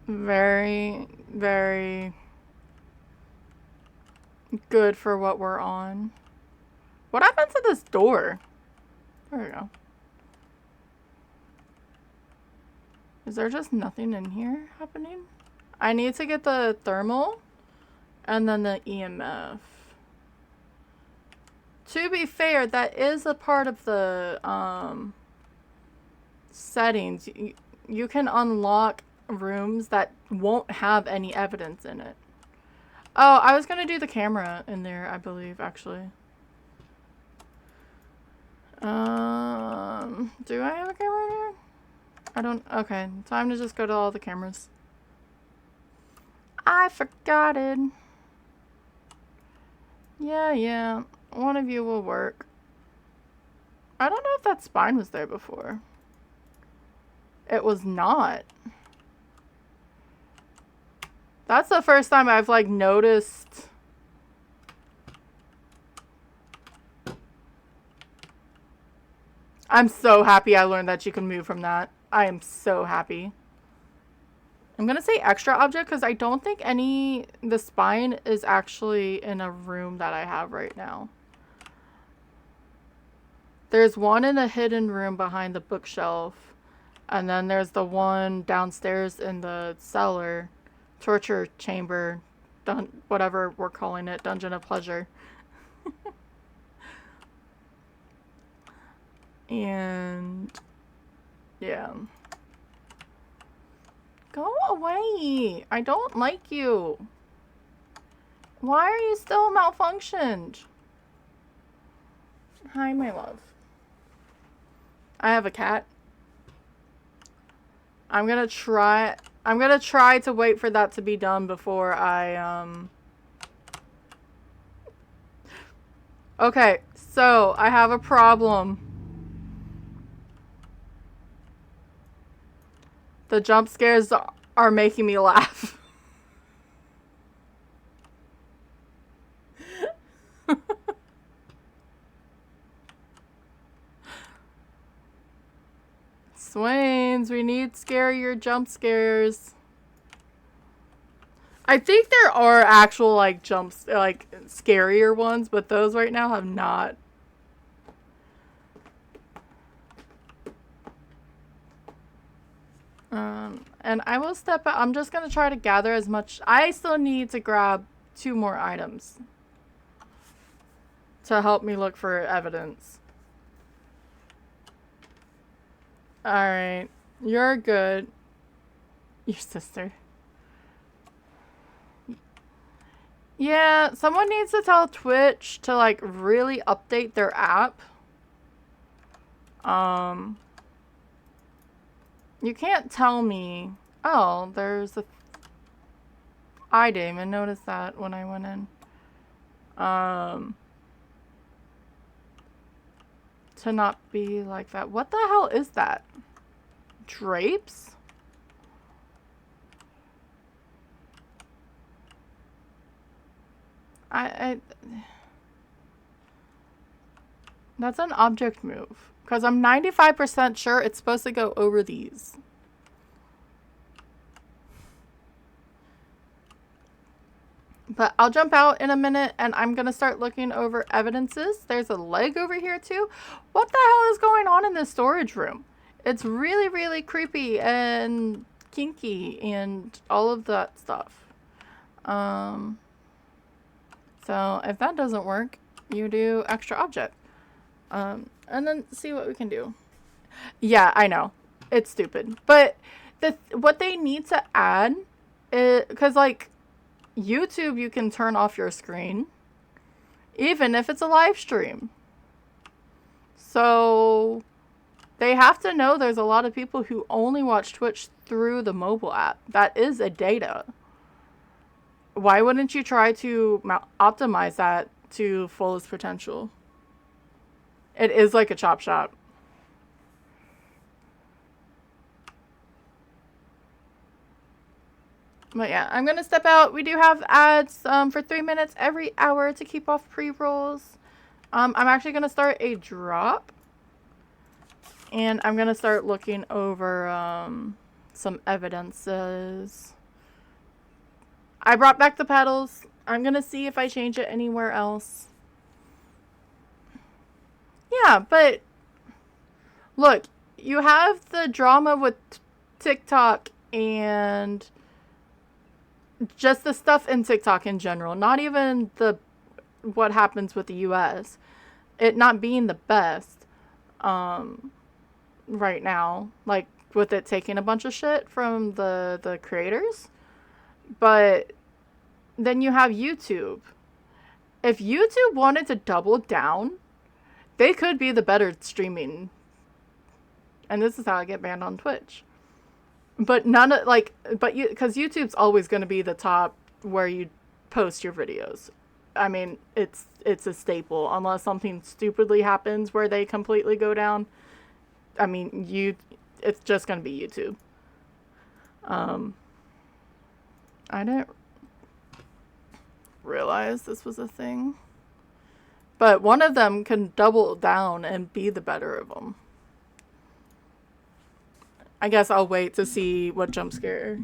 Very, very good for what we're on. What happened to this door? There we go. Is there just nothing in here happening? I need to get the thermal and then the EMF. To be fair, that is a part of the settings. You can unlock rooms that won't have any evidence in it. Oh, I was gonna do the camera in there, I believe, actually. Do I have a camera in here? I don't. Okay, time to just go to all the cameras. I forgot it. Yeah. One of you will work. I don't know if that spine was there before. It was not. That's the first time I've, like, noticed... I'm so happy I learned that you can move from that. I am so happy. I'm gonna say extra object because I don't think the spine is actually in a room that I have right now. There's one in a hidden room behind the bookshelf. And then there's the one downstairs in the cellar. Torture chamber. Whatever we're calling it. Dungeon of pleasure. And... yeah. Go away! I don't like you. Why are you still malfunctioned? Hi, my love. I have a cat. I'm gonna try to wait for that to be done before I, Okay, so I have a problem. The jump scares are making me laugh. Swains, we need scarier jump scares. I think there are actual, like, scarier ones, but those right now have not. And I will step out. I'm just gonna try to gather as much. I still need to grab 2 more items to help me look for evidence. Alright. You're good. Your sister. Yeah, someone needs to tell Twitch to, like, really update their app. You can't tell me... Oh, there's a... I didn't even notice that when I went in. To not be like that. What the hell is that? Drapes? That's an object move. Because I'm 95% sure it's supposed to go over these. But I'll jump out in a minute and I'm going to start looking over evidences. There's a leg over here too. What the hell is going on in this storage room? It's really, really creepy and kinky and all of that stuff. So if that doesn't work, you do extra object. And then see what we can do. Yeah, I know. It's stupid. But what they need to add is, because like YouTube, you can turn off your screen, even if it's a live stream. So they have to know there's a lot of people who only watch Twitch through the mobile app. That is a data. Why wouldn't you try to optimize that to fullest potential? It is like a chop shop. But yeah, I'm going to step out. We do have ads for 3 minutes every hour to keep off pre-rolls. I'm actually going to start a drop. And I'm going to start looking over some evidences. I brought back the pedals. I'm going to see if I change it anywhere else. Yeah, but look, you have the drama with TikTok and just the stuff in TikTok in general, not even what happens with the US. It not being the best right now, like with it taking a bunch of shit from the creators. But then you have YouTube. If YouTube wanted to double down, they could be the better streaming. And this is how I get banned on Twitch. But because YouTube's always going to be the top where you post your videos. I mean, it's a staple unless something stupidly happens where they completely go down. I mean, it's just going to be YouTube. I didn't realize this was a thing. But one of them can double down and be the better of them. I guess I'll wait to see what jump scare.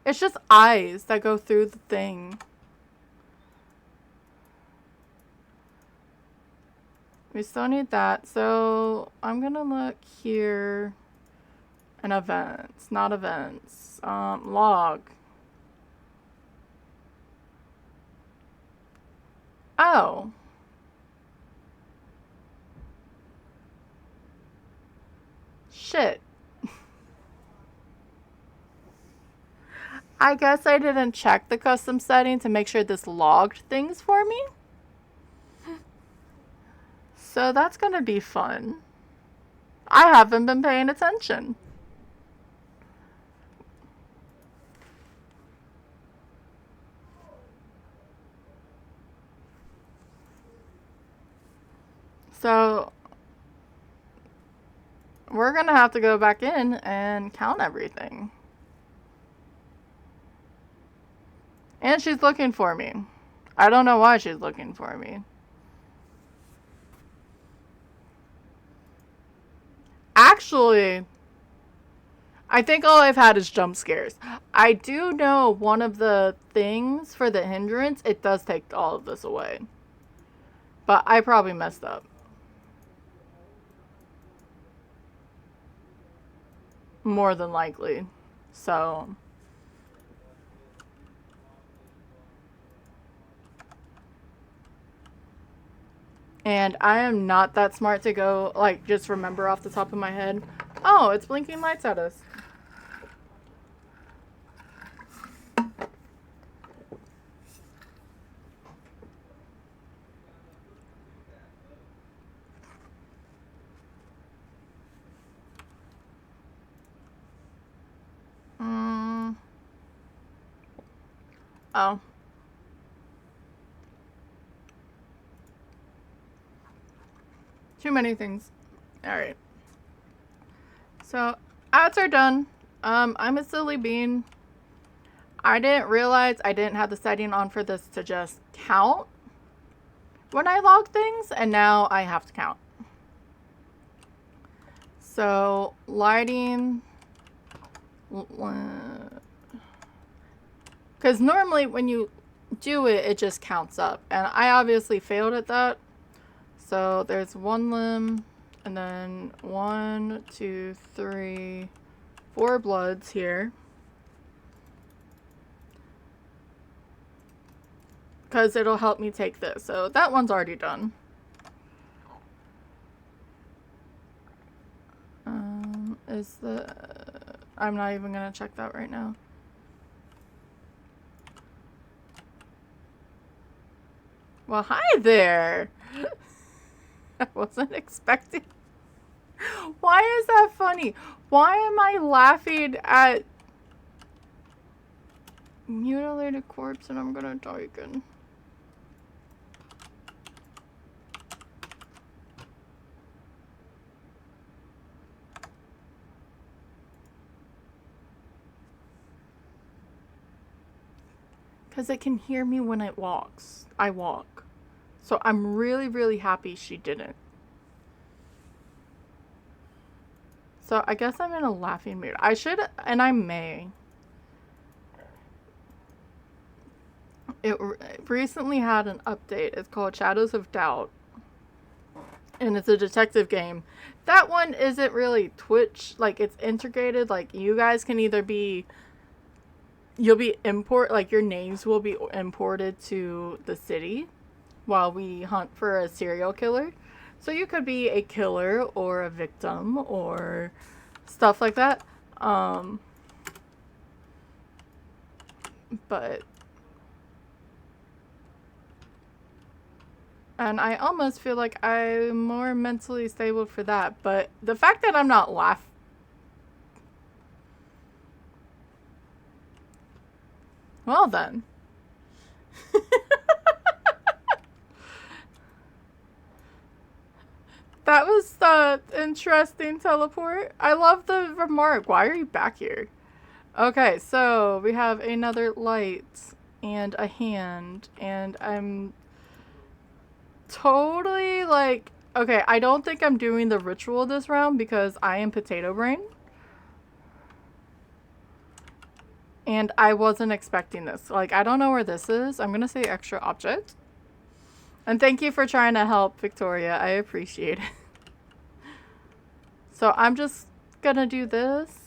It's just eyes that go through the thing. We still need that. So I'm going to look here. And events, not events. Log. Oh. Shit. I guess I didn't check the custom setting to make sure this logged things for me. So that's gonna be fun. I haven't been paying attention. So we're gonna have to go back in and count everything. And she's looking for me. I don't know why she's looking for me. Actually, I think all I've had is jump scares. I do know one of the things for the hindrance, it does take all of this away. But I probably messed up. More than likely. So and I am not that smart to go, like, just remember off the top of my head. Oh, it's blinking lights at us. Oh. Too many things. Alright. So, ads are done. I'm a silly bean. I didn't realize I didn't have the setting on for this to just count when I log things, and now I have to count. So, lighting. Because normally when you do it, it just counts up. And I obviously failed at that. So, there's one limb. And then 1, 2, 3, 4 bloods here. Because it'll help me take this. So, that one's already done. I'm not even gonna check that right now. Well, hi there. I wasn't expecting. Why is that funny? Why am I laughing at mutilated corpse and I'm gonna die again? Because it can hear me when it walks. I walk. So I'm really, really happy she didn't. So I guess I'm in a laughing mood. I should, and I may. It recently had an update. It's called Shadows of Doubt. And it's a detective game. That one isn't really Twitch. Like, it's integrated. Like, you guys can either be... You'll be like, your names will be imported to the city while we hunt for a serial killer. So you could be a killer or a victim or stuff like that. But... And I almost feel like I'm more mentally stable for that. But the fact that I'm not laughing... Well then. That was the interesting teleport. I love the remark. Why are you back here? Okay, so we have another light and a hand. And I'm totally like... Okay, I don't think I'm doing the ritual this round because I am potato brain. And I wasn't expecting this. Like, I don't know where this is. I'm going to say extra object. And thank you for trying to help, Victoria. I appreciate it. So I'm just going to do this.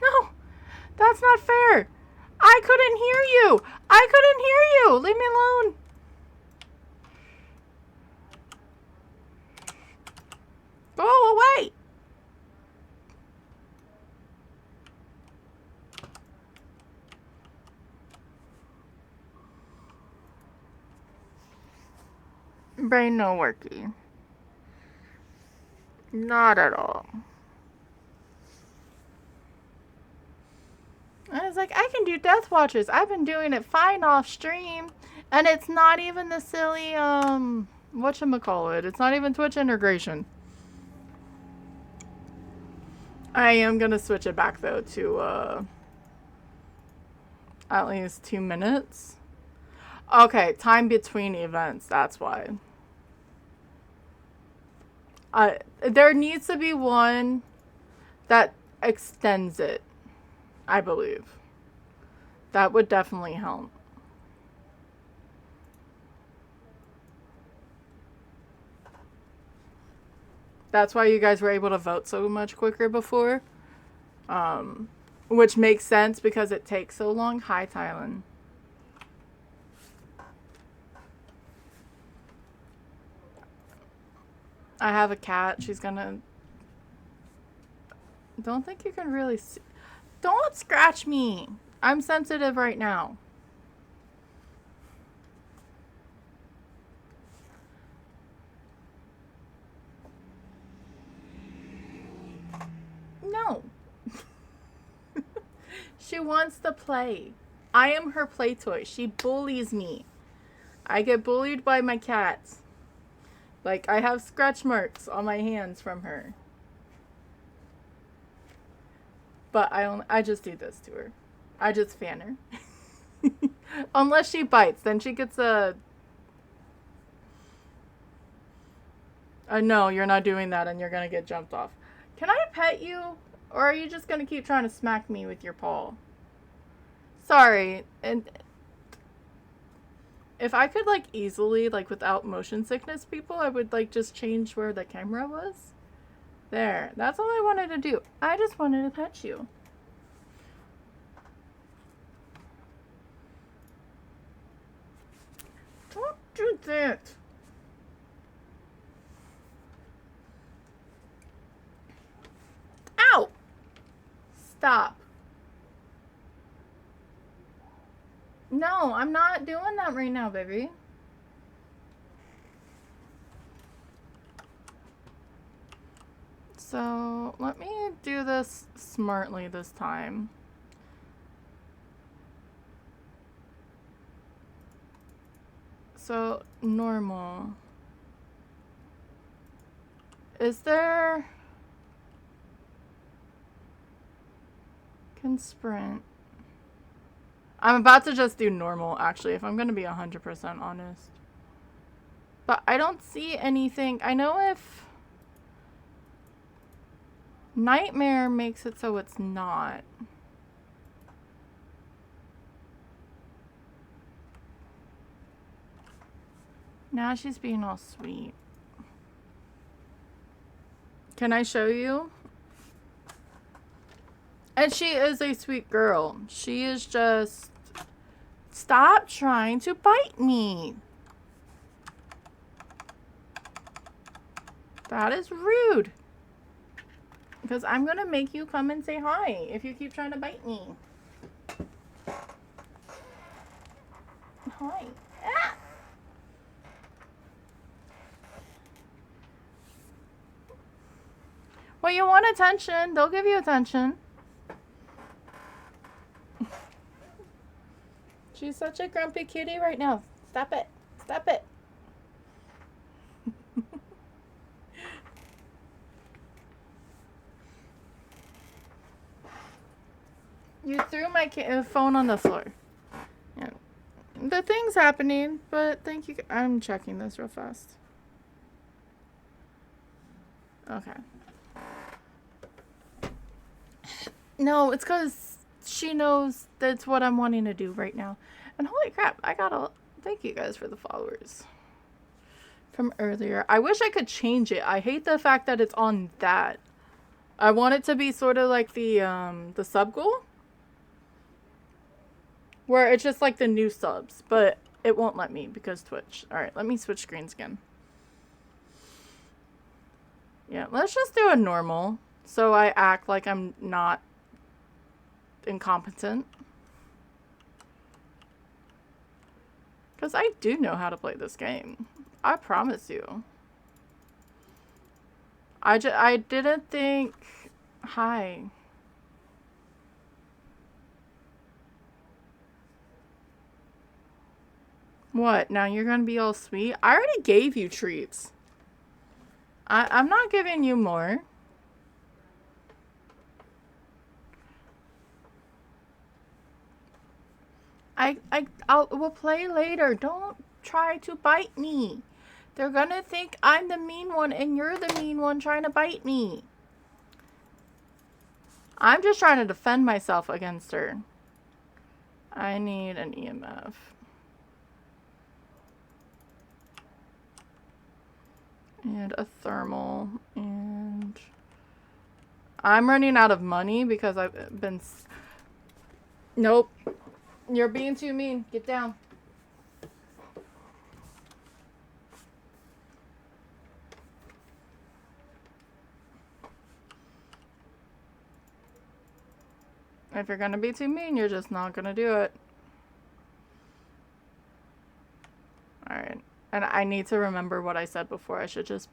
No, that's not fair. I couldn't hear you. I couldn't hear you. Leave me alone. Go away! Brain no working. Not at all. I was like, I can do Deathwatchers. I've been doing it fine off stream. And it's not even the silly, whatchamacallit. It's not even Twitch integration. I am gonna switch it back though to at least 2 minutes. Okay, time between events, that's why. There needs to be one that extends it, I believe. That would definitely help. That's why you guys were able to vote so much quicker before. Which makes sense because it takes so long. Hi, Tylen. I have a cat. She's gonna... Don't think you can really see... Don't scratch me. I'm sensitive right now. No. She wants to play. I am her play toy. She bullies me. I get bullied by my cats. Like, I have scratch marks on my hands from her. But I just do this to her. I just fan her. Unless she bites, then she gets a... No, you're not doing that and you're gonna get jumped off. Can I pet you? Or are you just gonna keep trying to smack me with your paw? Sorry. And if I could, like, easily, like, without motion sickness people, I would, like, just change where the camera was. There. That's all I wanted to do. I just wanted to pet you. Don't do that. Ow! Stop. No, I'm not doing that right now, baby. So, let me do this smartly this time. So, normal. Is there... Can sprint. I'm about to just do normal, actually, if I'm going to be 100% honest. But I don't see anything. I know if Nightmare makes it so it's not. Now she's being all sweet. Can I show you? And she is a sweet girl. She is just... Stop trying to bite me. That is rude. Because I'm going to make you come and say hi if you keep trying to bite me. Hi. Ah! Well, you want attention. They'll give you attention. She's such a grumpy kitty right now. Stop it. Stop it. You threw my phone on the floor. Yeah. The thing's happening, but thank you. I'm checking this real fast. Okay. No, it's because she knows that's what I'm wanting to do right now. And holy crap, I got a... Thank you guys for the followers from earlier. I wish I could change it. I hate the fact that it's on that. I want it to be sort of like the sub goal, where it's just like the new subs, but it won't let me because Twitch. All right, let me switch screens again. Yeah, let's just do a normal so I act like I'm not incompetent. Because I do know how to play this game. I promise you. I didn't think... Hi. What? Now you're gonna be all sweet? I already gave you treats. I'm not giving you more. We'll play later. Don't try to bite me. They're gonna think I'm the mean one and you're the mean one trying to bite me. I'm just trying to defend myself against her. I need an EMF. And a thermal. And I'm running out of money because I've been... Nope. You're being too mean. Get down. If you're gonna be too mean, you're just not gonna do it. Alright. And I need to remember what I said before. I should just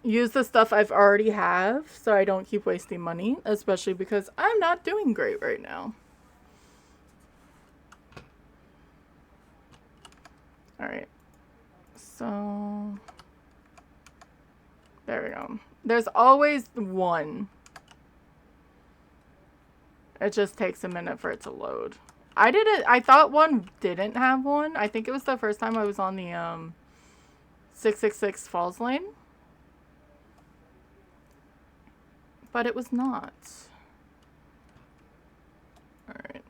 use the stuff I've already have so I don't keep wasting money, especially because I'm not doing great right now. Alright. So... There we go. There's always one. It just takes a minute for it to load. I didn't, I thought one didn't have one. I think it was the first time I was on the 666 Falls Lane. But it was not. Alright.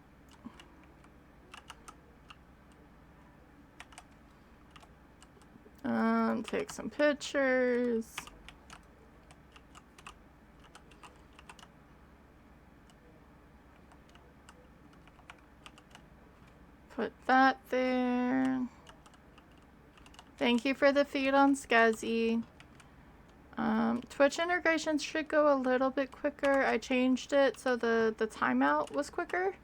Take some pictures. Put that there. Thank you for the feed on Scuzzy. Twitch integrations should go a little bit quicker. I changed it so the timeout was quicker.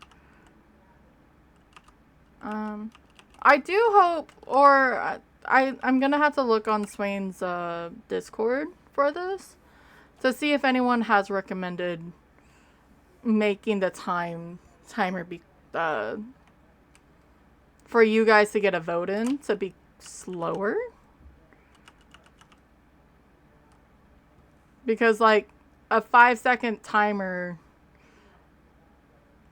I do hope, or I'm gonna have to look on Swain's Discord for this to see if anyone has recommended making the timer be for you guys to get a vote in to be slower. Because like a 5-second timer,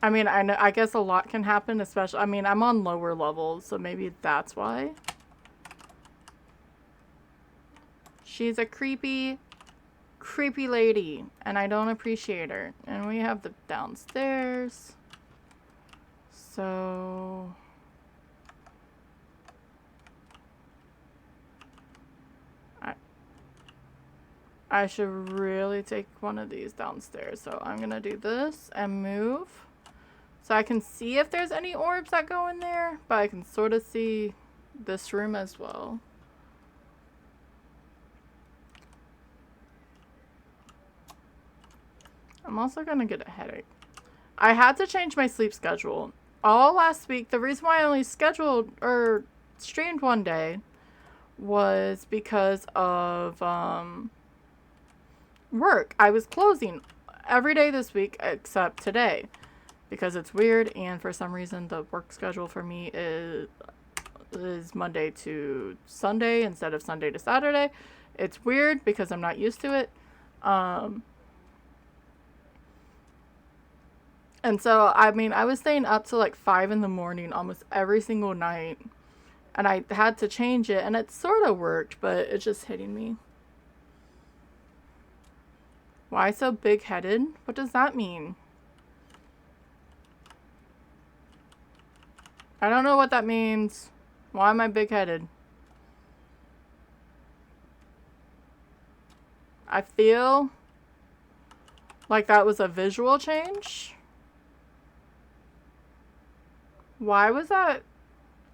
I mean, I guess a lot can happen, especially, I mean, I'm on lower levels, so maybe that's why. She's a creepy lady, and I don't appreciate her. And we have the downstairs. So I should really take one of these downstairs. So I'm gonna do this and move. So I can see if there's any orbs that go in there, but I can sort of see this room as well. I'm also gonna get a headache. I had to change my sleep schedule. All last week, the reason why I only scheduled or streamed one day was because of work. I was closing every day this week except today because it's weird, and for some reason the work schedule for me is Monday to Sunday instead of Sunday to Saturday. It's weird because I'm not used to it. And so, I mean, I was staying up till like 5 in the morning almost every single night. And I had to change it, and it sort of worked, but it's just hitting me. Why so big-headed? What does that mean? I don't know what that means. Why am I big-headed? I feel like that was a visual change. Why was that?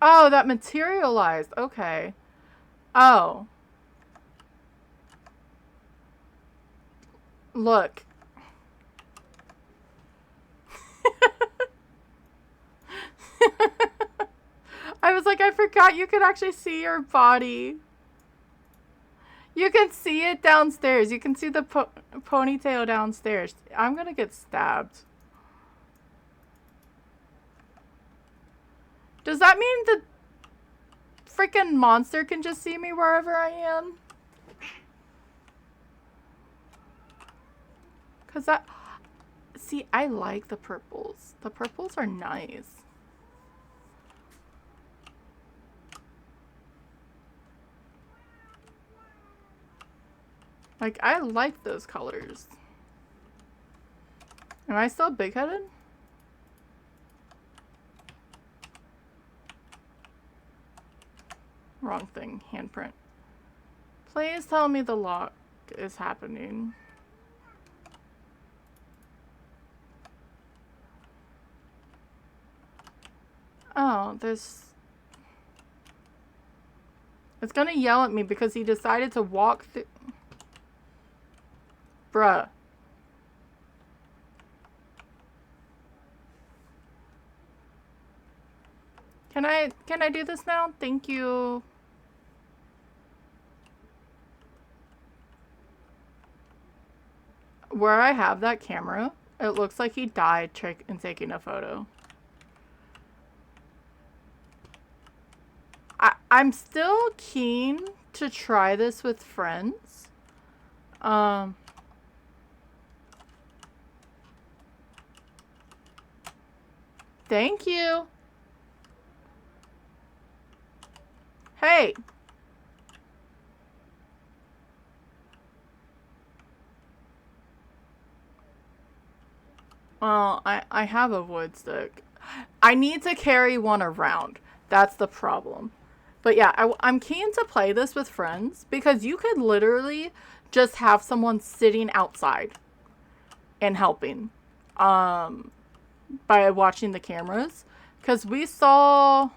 Oh, that materialized. Okay. Oh. Look. I was like, I forgot you could actually see your body. You can see it downstairs. You can see the ponytail downstairs. I'm gonna get stabbed. Does that mean the freaking monster can just see me wherever I am? Cause that... See, I like the purples. The purples are nice. Like, I like those colors. Am I still big-headed? Wrong thing. Handprint. Please tell me the lock is happening. Oh, there's... It's gonna yell at me because he decided to walk through... Bruh. Can I do this now? Thank you. Where I have that camera, it looks like he died in taking a photo. I'm still keen to try this with friends. Thank you. Hey. Well, I have a wood stick. I need to carry one around. That's the problem. But yeah, I'm keen to play this with friends because you could literally just have someone sitting outside and helping by watching the cameras. Because we saw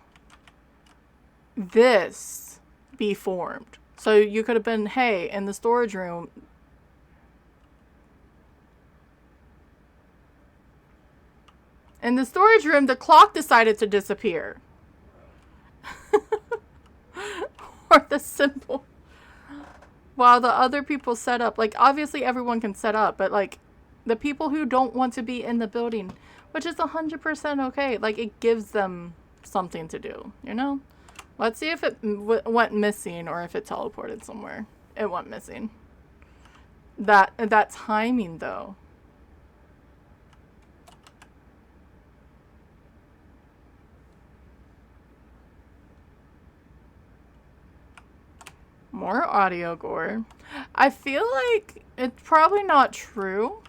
this be formed. So you could have been, hey, in the storage room. In the storage room, the clock decided to disappear. Or the symbol. While the other people set up. Like, obviously everyone can set up, but, like, the people who don't want to be in the building, which is 100% okay. Like, it gives them something to do, you know? Let's see if it went missing or if it teleported somewhere. It went missing. That timing, though. More audio gore. I feel like it's probably not true.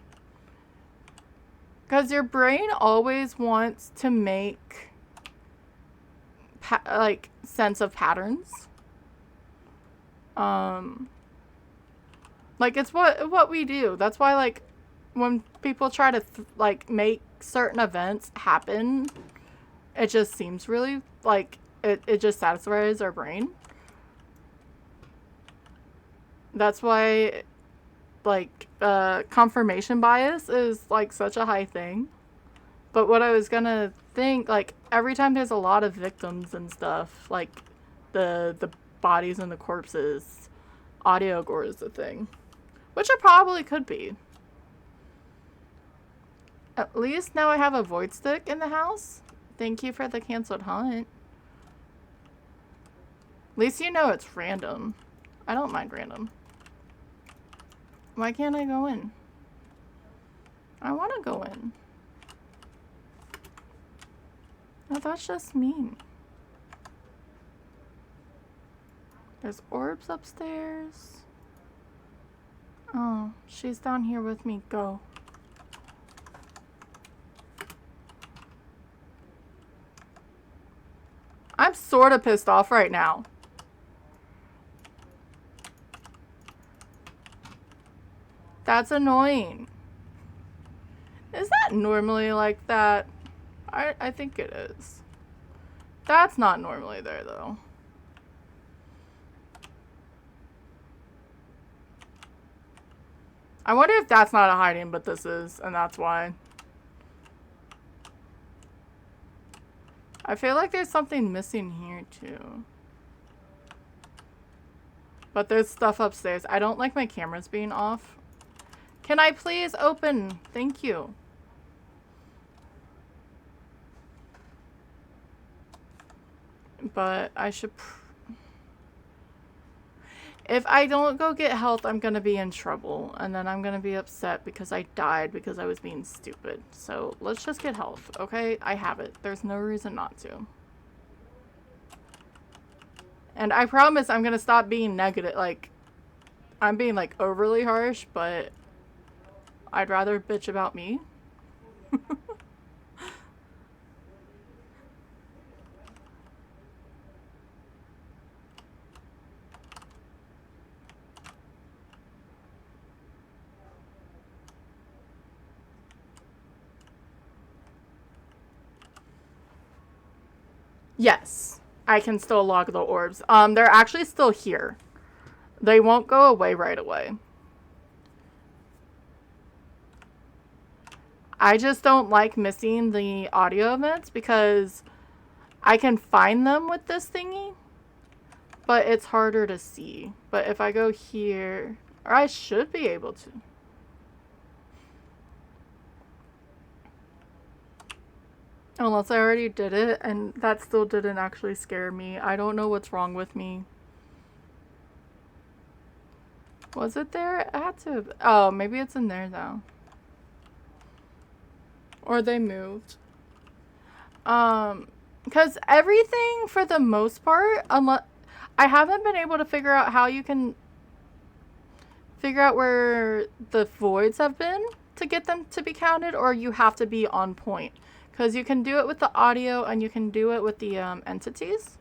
Because your brain always wants to make, like, sense of patterns. Like, it's what we do. That's why, like, when people try to, like, make certain events happen, it just seems really, like, it just satisfies our brain. That's why, like, confirmation bias is, like, such a high thing. But what I was gonna think, like, every time there's a lot of victims and stuff, like, the bodies and the corpses, audio gore is the thing. Which it probably could be. At least now I have a void stick in the house. Thank you for the canceled hunt. At least you know it's random. I don't mind random. Why can't I go in? I want to go in. Oh, that's just mean. There's orbs upstairs. Oh, she's down here with me. Go. I'm sort of pissed off right now. That's annoying. Is that normally like that? I think it is. That's not normally there, though. I wonder if that's not a hiding, but this is, and that's why. I feel like there's something missing here, too. But there's stuff upstairs. I don't like my cameras being off. Can I please open? Thank you. But I should... If I don't go get health, I'm gonna be in trouble. And then I'm gonna be upset because I died because I was being stupid. So let's just get health, okay? I have it. There's no reason not to. And I promise I'm gonna stop being negative. Like, I'm being, like, overly harsh, but I'd rather bitch about me. Yes, I can still log the orbs. They're actually still here. They won't go away right away. I just don't like missing the audio events because I can find them with this thingy, but it's harder to see. But if I go here, or I should be able to. Unless I already did it, and that still didn't actually scare me. I don't know what's wrong with me. Was it there? It had to. Oh, maybe it's in there, though. Or they moved. Because everything, for the most part, unless I haven't been able to figure out how you can figure out where the voids have been to get them to be counted, or you have to be on point. Because you can do it with the audio and you can do it with the entities.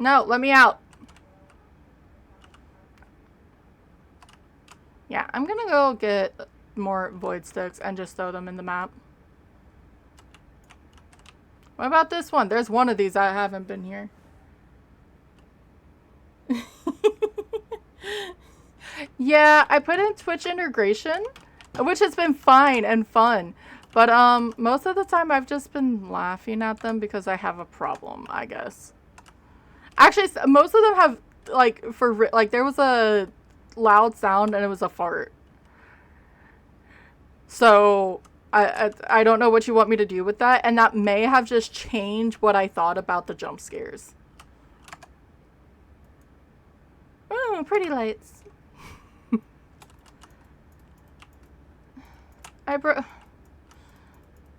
No, let me out. Yeah, I'm gonna go get more void sticks and just throw them in the map. What about this one? There's one of these I haven't been here. Yeah, I put in Twitch integration, which has been fine and fun. But most of the time I've just been laughing at them because I have a problem, I guess. Actually, most of them have, like, there was a loud sound and it was a fart. So I don't know what you want me to do with that, and that may have just changed what I thought about the jump scares. Oh, pretty lights.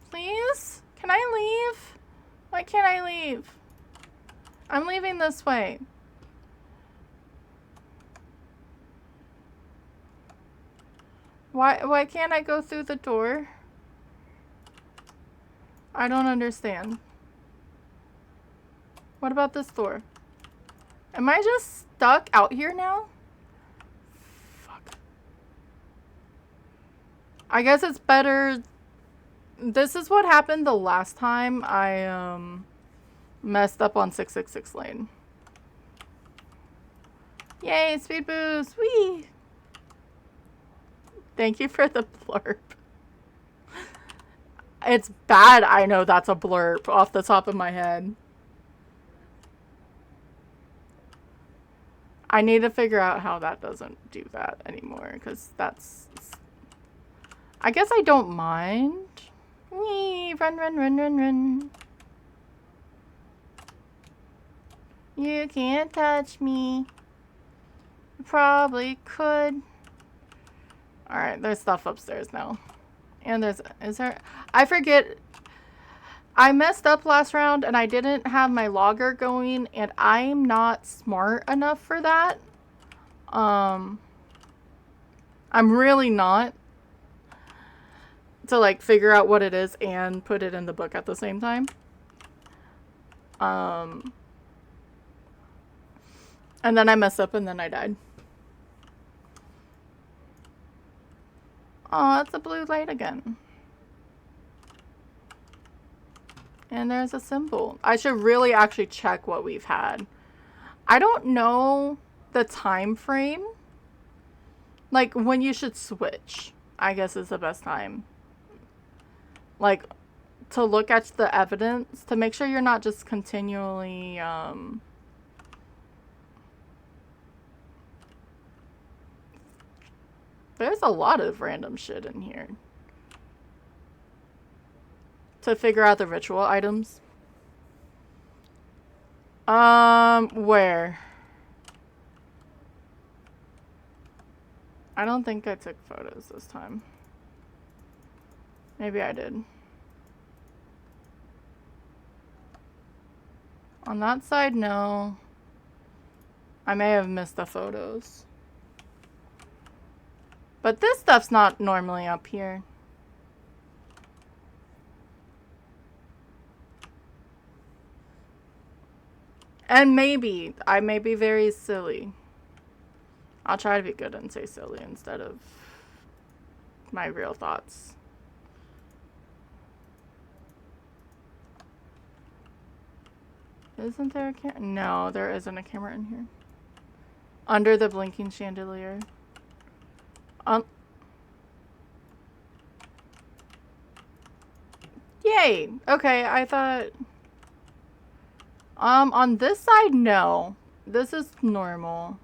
Please? Can I leave? Why can't I leave? I'm leaving this way. Why can't I go through the door? I don't understand. What about this door? Am I just stuck out here now? Fuck. I guess it's better. This is what happened the last time I messed up on 666 lane. Yay, speed boost. Whee! Thank you for the blurb. It's bad I know that's a blurb off the top of my head. I need to figure out how that doesn't do that anymore, because that's... I guess I don't mind. Whee! Run, run, run, run, run. You can't touch me. You probably could. Alright, there's stuff upstairs now. And is there... I forget... I messed up last round and I didn't have my logger going, and I'm not smart enough for that. I'm really not. To, like, figure out what it is and put it in the book at the same time. And then I messed up and then I died. Oh, it's a blue light again. And there's a symbol. I should really actually check what we've had. I don't know the time frame. Like, when you should switch, I guess is the best time. Like, to look at the evidence, to make sure you're not just continually, There's a lot of random shit in here. To figure out the ritual items. Where? I don't think I took photos this time. Maybe I did. On that side, no. I may have missed the photos. But this stuff's not normally up here. And maybe, I may be very silly. I'll try to be good and say silly instead of my real thoughts. Isn't there a camera? No, there isn't a camera in here. Under the blinking chandelier. Yay! Okay, I thought... on this side, no. This is normal.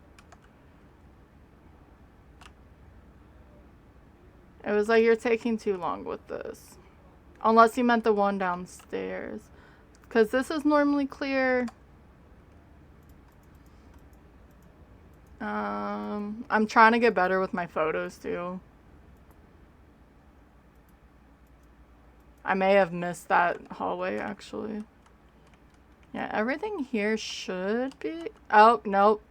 It was like, you're taking too long with this. Unless you meant the one downstairs. Because this is normally clear. I'm trying to get better with my photos too. I may have missed that hallway actually. Yeah, everything here should be... Oh, nope.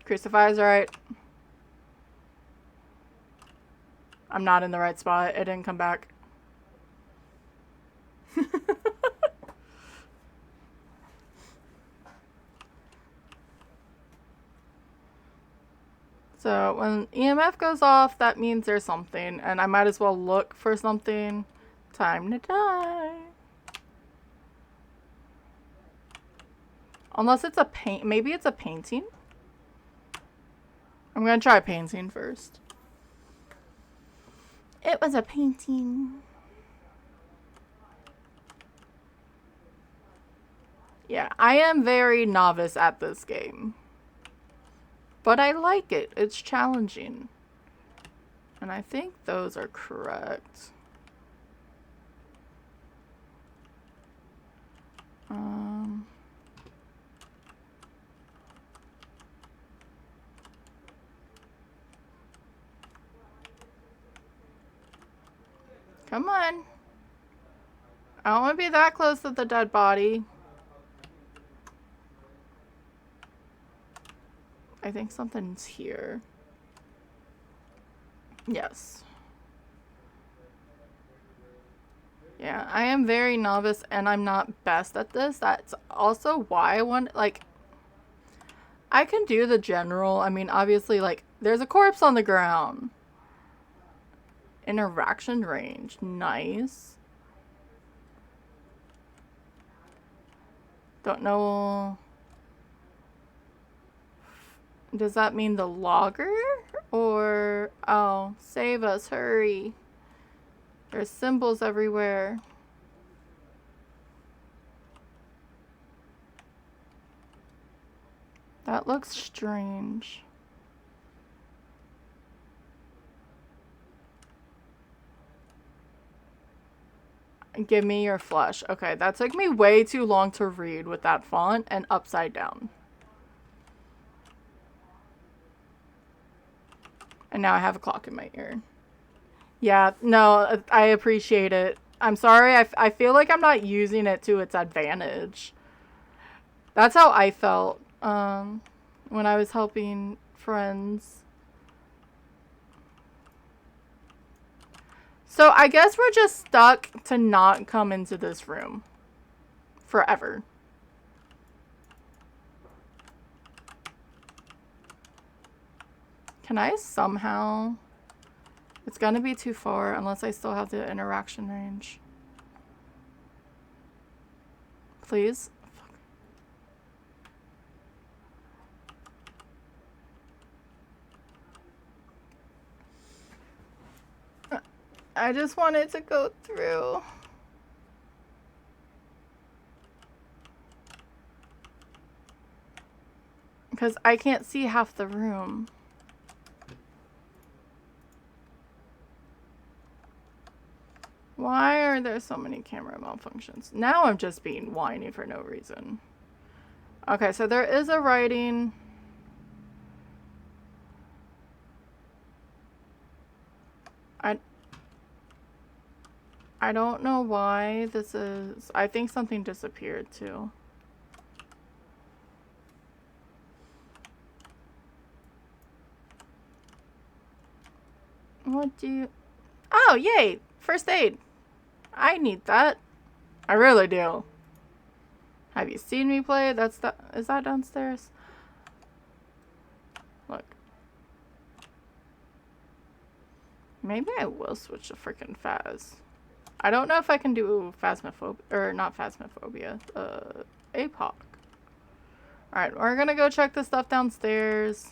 Crucify's right. I'm not in the right spot. It didn't come back. So when EMF goes off, that means there's something, and I might as well look for something. Time to die. Unless it's a paint, maybe it's a painting? I'm gonna try painting first. It was a painting. Yeah, I am very novice at this game. But I like it. It's challenging. And I think those are correct. Come on. I don't want to be that close to the dead body. I think something's here. Yes. Yeah, I am very novice and I'm not best at this. That's also why I want, like, I can do the general. I mean, obviously, like, there's a corpse on the ground. Interaction range. Nice. Don't know. Does that mean the logger? Or, oh, save us, hurry. There's symbols everywhere. That looks strange. Give me your flesh. Okay, that took me way too long to read with that font and upside down. And now I have a clock in my ear. Yeah, no, I appreciate it. I'm sorry, I feel like I'm not using it to its advantage. That's how I felt when I was helping friends. So I guess we're just stuck to not come into this room forever. Can I somehow... It's gonna be too far unless I still have the interaction range. Please? I just want it to go through. Because I can't see half the room. Why are there so many camera malfunctions? Now I'm just being whiny for no reason. Okay, so there is a writing. I don't know why this is... I think something disappeared too. What do you... Oh, yay! First aid. I need that. I really do. Have you seen me play? Is that downstairs? Look. Maybe I will switch to freaking Phas. I don't know if I can do Phasmophobia, or not Phasmophobia, APOC. Alright, we're gonna go check the stuff downstairs.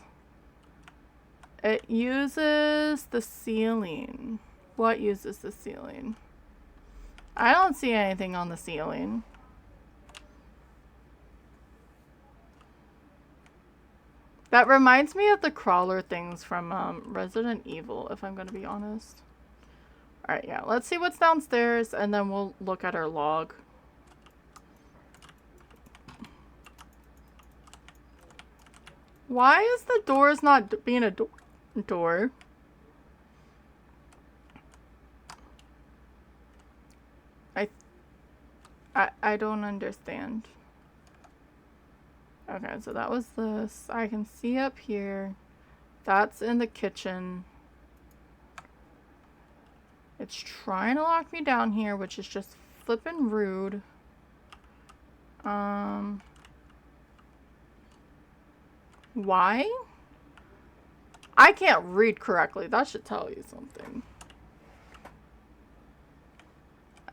It uses the ceiling. What uses the ceiling? I don't see anything on the ceiling. That reminds me of the crawler things from Resident Evil, if I'm gonna be honest. Alright, yeah, let's see what's downstairs and then we'll look at our log. Why is the doors not being a door? I don't understand. Okay, so that was this. I can see up here. That's in the kitchen. It's trying to lock me down here, which is just flippin' rude. Why? I can't read correctly. That should tell you something.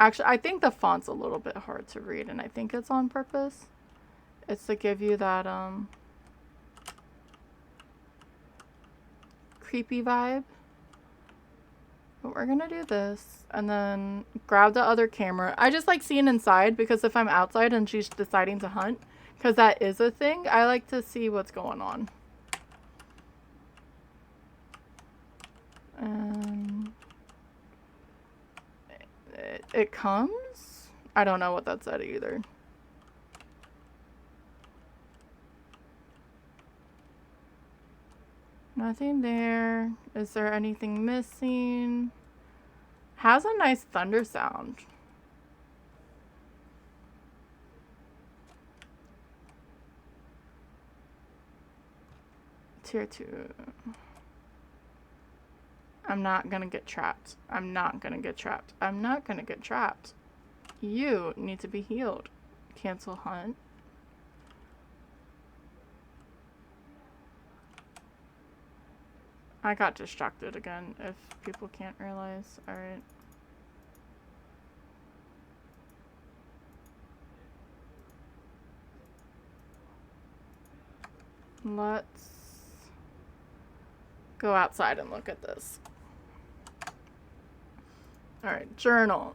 Actually, I think the font's a little bit hard to read, and I think it's on purpose. It's to give you that, creepy vibe. But we're gonna do this, and then grab the other camera. I just like seeing inside, because if I'm outside and she's deciding to hunt, because that is a thing, I like to see what's going on. And it comes? I don't know what that said either. Nothing there. Is there anything missing? Has a nice thunder sound. Tier 2. I'm not gonna get trapped. I'm not gonna get trapped. I'm not gonna get trapped. You need to be healed. Cancel hunt. I got distracted again, if people can't realize. Alright. Let's go outside and look at this. Alright, journal.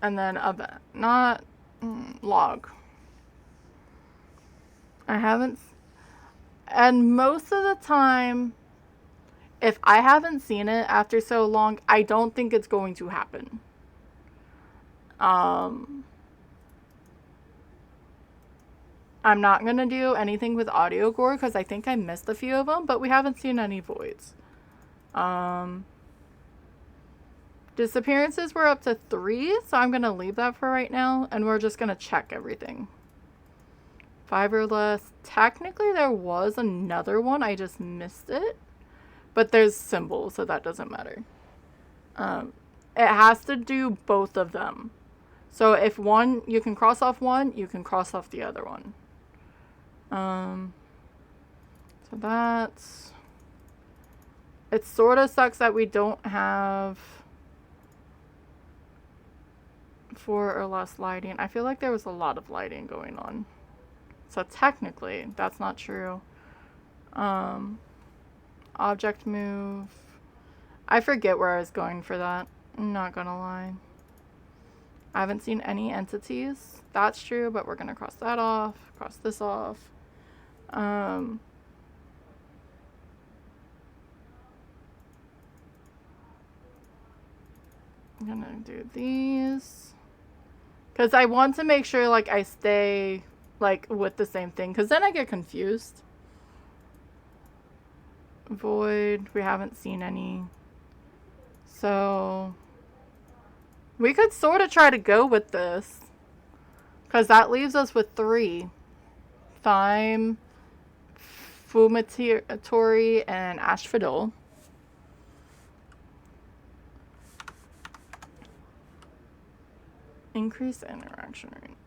And then event. Not log. I haven't... And most of the time, if I haven't seen it after so long, I don't think it's going to happen. I'm not going to do anything with audio gore because I think I missed a few of them, but we haven't seen any voids. Disappearances were up to 3, so I'm going to leave that for right now, and we're just going to check everything. 5 or less. Technically, there was another one. I just missed it. But there's symbols, so that doesn't matter. It has to do both of them. So if one, you can cross off one, you can cross off the other one. So that's... It sort of sucks that we don't have 4 or less lighting. I feel like there was a lot of lighting going on. So technically, that's not true. Object move. I forget where I was going for that. I'm not gonna lie. I haven't seen any entities. That's true, but we're gonna cross that off. Cross this off. I'm gonna do these. Because I want to make sure, like, I stay, like, with the same thing. Because then I get confused. Void. We haven't seen any. So we could sort of try to go with this. Because that leaves us with 3. Thyme, Fumitory, and Asphodel. Increase interaction rate.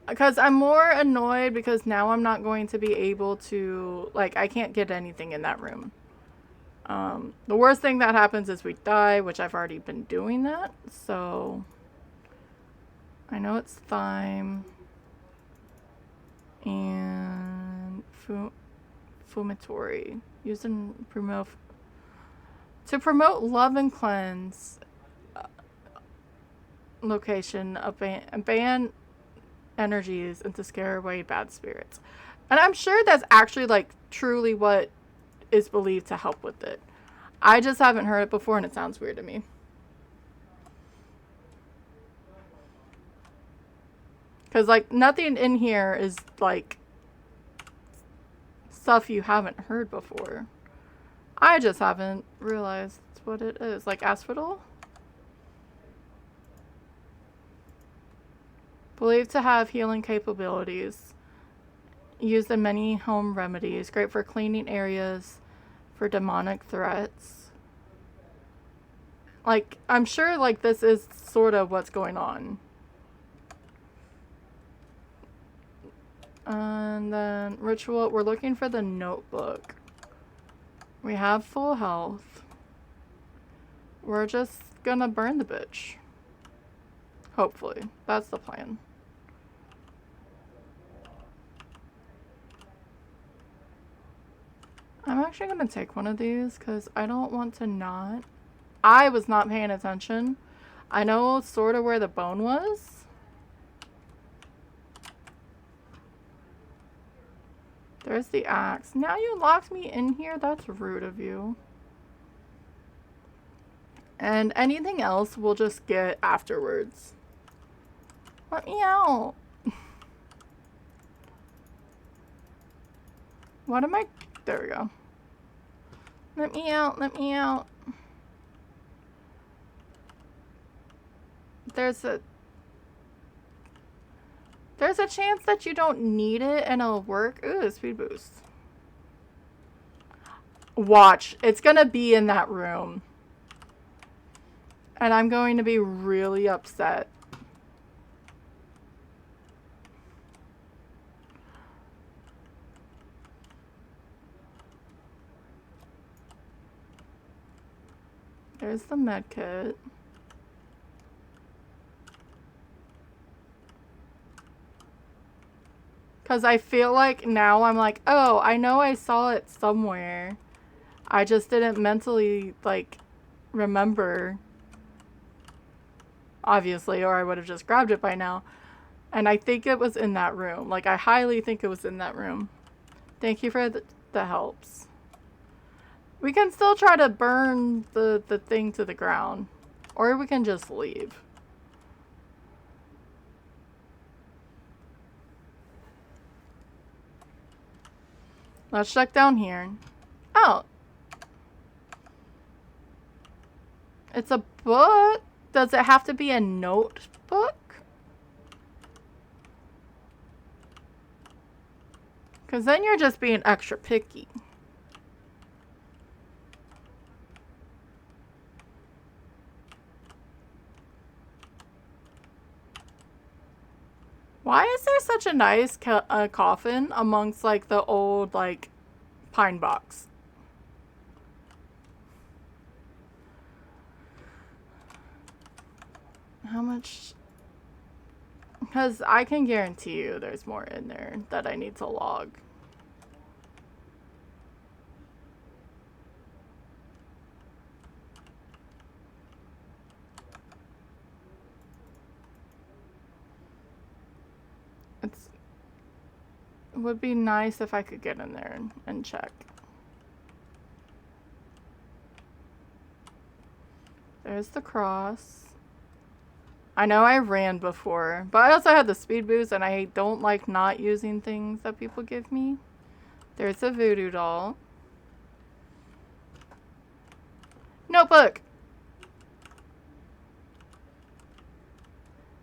Because I'm more annoyed because now I'm not going to be able to, like, I can't get anything in that room. The worst thing that happens is we die, which I've already been doing that, so I know it's Thyme and Fumitory. Used in to promote love and cleanse. Location, ban energies and to scare away bad spirits. And I'm sure that's actually, like, truly what is believed to help with it. I just haven't heard it before and it sounds weird to me. Because, like, nothing in here is, like, stuff you haven't heard before. I just haven't realized what it is. Like asphodel? Believed to have healing capabilities. Used in many home remedies. Great for cleaning areas for demonic threats. Like, I'm sure, like, this is sort of what's going on. And then, ritual. We're looking for the notebook. We have full health. We're just gonna burn the bitch. Hopefully. That's the plan. I'm actually gonna take one of these because I don't want to not. I was not paying attention. I know sort of where the bone was. There's the axe. Now you locked me in here? That's rude of you. And anything else we'll just get afterwards. Let me out. What am I? There we go. Let me out. Let me out. There's a chance that you don't need it and it'll work. Ooh, speed boost. Watch. It's gonna be in that room. And I'm going to be really upset. There's the med kit. Because I feel like now I'm like, oh, I know I saw it somewhere. I just didn't mentally, like, remember. Obviously, or I would have just grabbed it by now. And I think it was in that room. Like, I highly think it was in that room. Thank you for the helps. We can still try to burn the thing to the ground. Or we can just leave. Let's check down here. Oh. It's a book. Does it have to be a notebook? Because then you're just being extra picky. Why is there such a nice coffin amongst, like, the old, like, pine box? How much? Because I can guarantee you there's more in there that I need to log. It would be nice if I could get in there and check. There's the cross. I know I ran before, but I also had the speed boost and I don't like not using things that people give me. There's a voodoo doll. Notebook!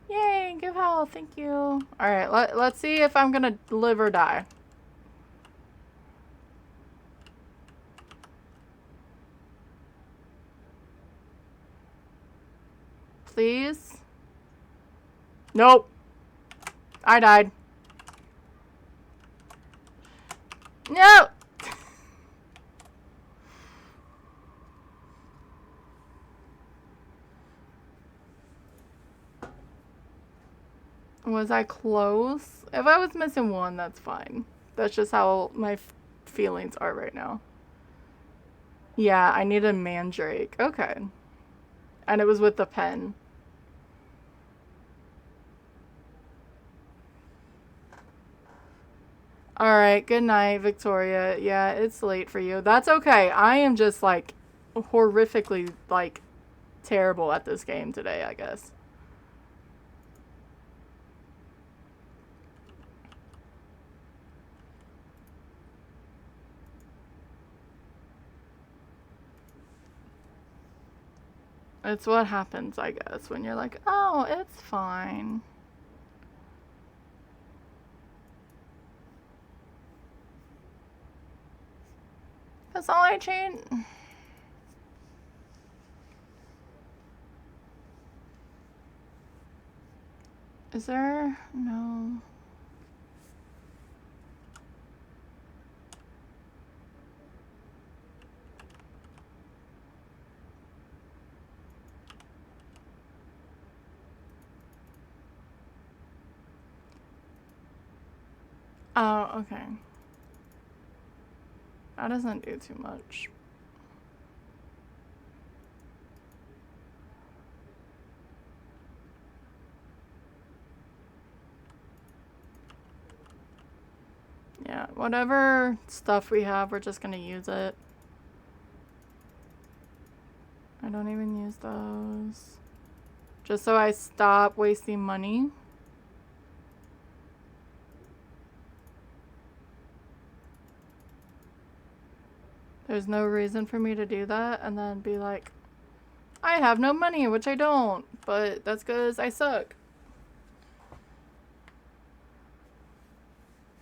Yay, give health, thank you. Alright, let's see if I'm gonna live or die. Please? Nope. I died. No! Was I close? If I was missing one, that's fine. That's just how my feelings are right now. Yeah, I need a mandrake. Okay. And it was with the pen. Alright, good night, Victoria. Yeah, it's late for you. That's okay. I am just, like, horrifically, like, terrible at this game today, I guess. It's what happens, I guess, when you're like, oh, it's fine. That's all I changed. Is there? No. Oh, okay. That doesn't do too much. Yeah, whatever stuff we have, we're just gonna use it. I don't even use those. Just so I stop wasting money. There's no reason for me to do that and then be like, I have no money, which I don't, but that's because I suck.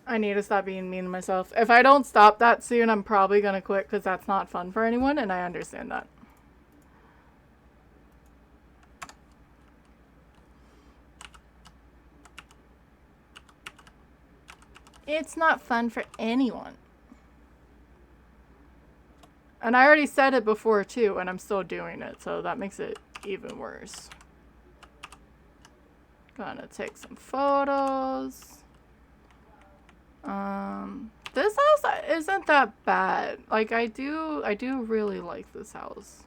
I need to stop being mean to myself. If I don't stop that soon, I'm probably gonna quit because that's not fun for anyone, and I understand that. It's not fun for anyone. And I already said it before too, and I'm still doing it, so that makes it even worse. Gonna take some photos. This house isn't that bad. Like I do really like this house.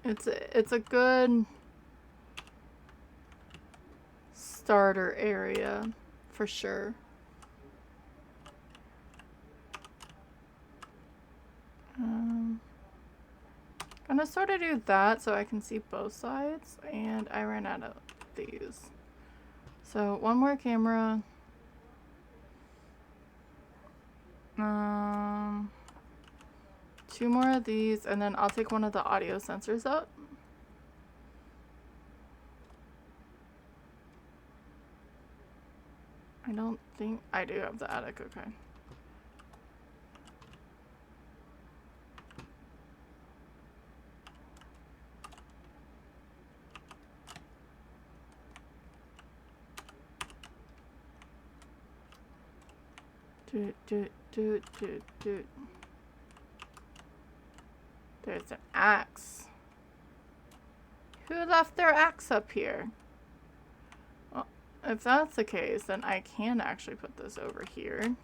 It's a good starter area for sure. Gonna sort of do that so I can see both sides, and I ran out of these. So one more camera. Two more of these, and then I'll take one of the audio sensors out. I don't think I do have the attic, okay. Doot. There's an axe. Who left their axe up here? Well, if that's the case, then I can actually put this over here.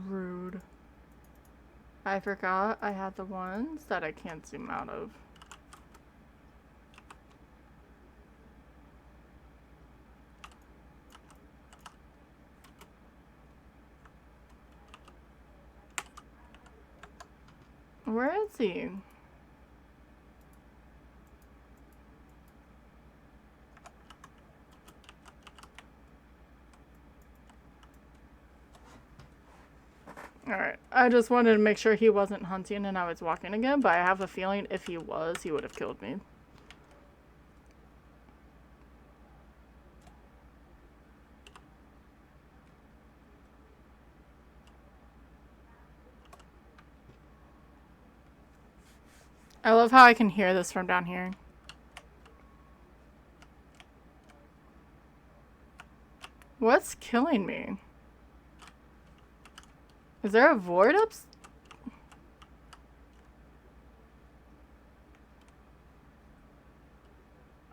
Rude. I forgot I had the ones that I can't zoom out of. Where is he? Alright, I just wanted to make sure he wasn't hunting and I was walking again, but I have a feeling if he was, he would have killed me. I love how I can hear this from down here. What's killing me? Is there a void up?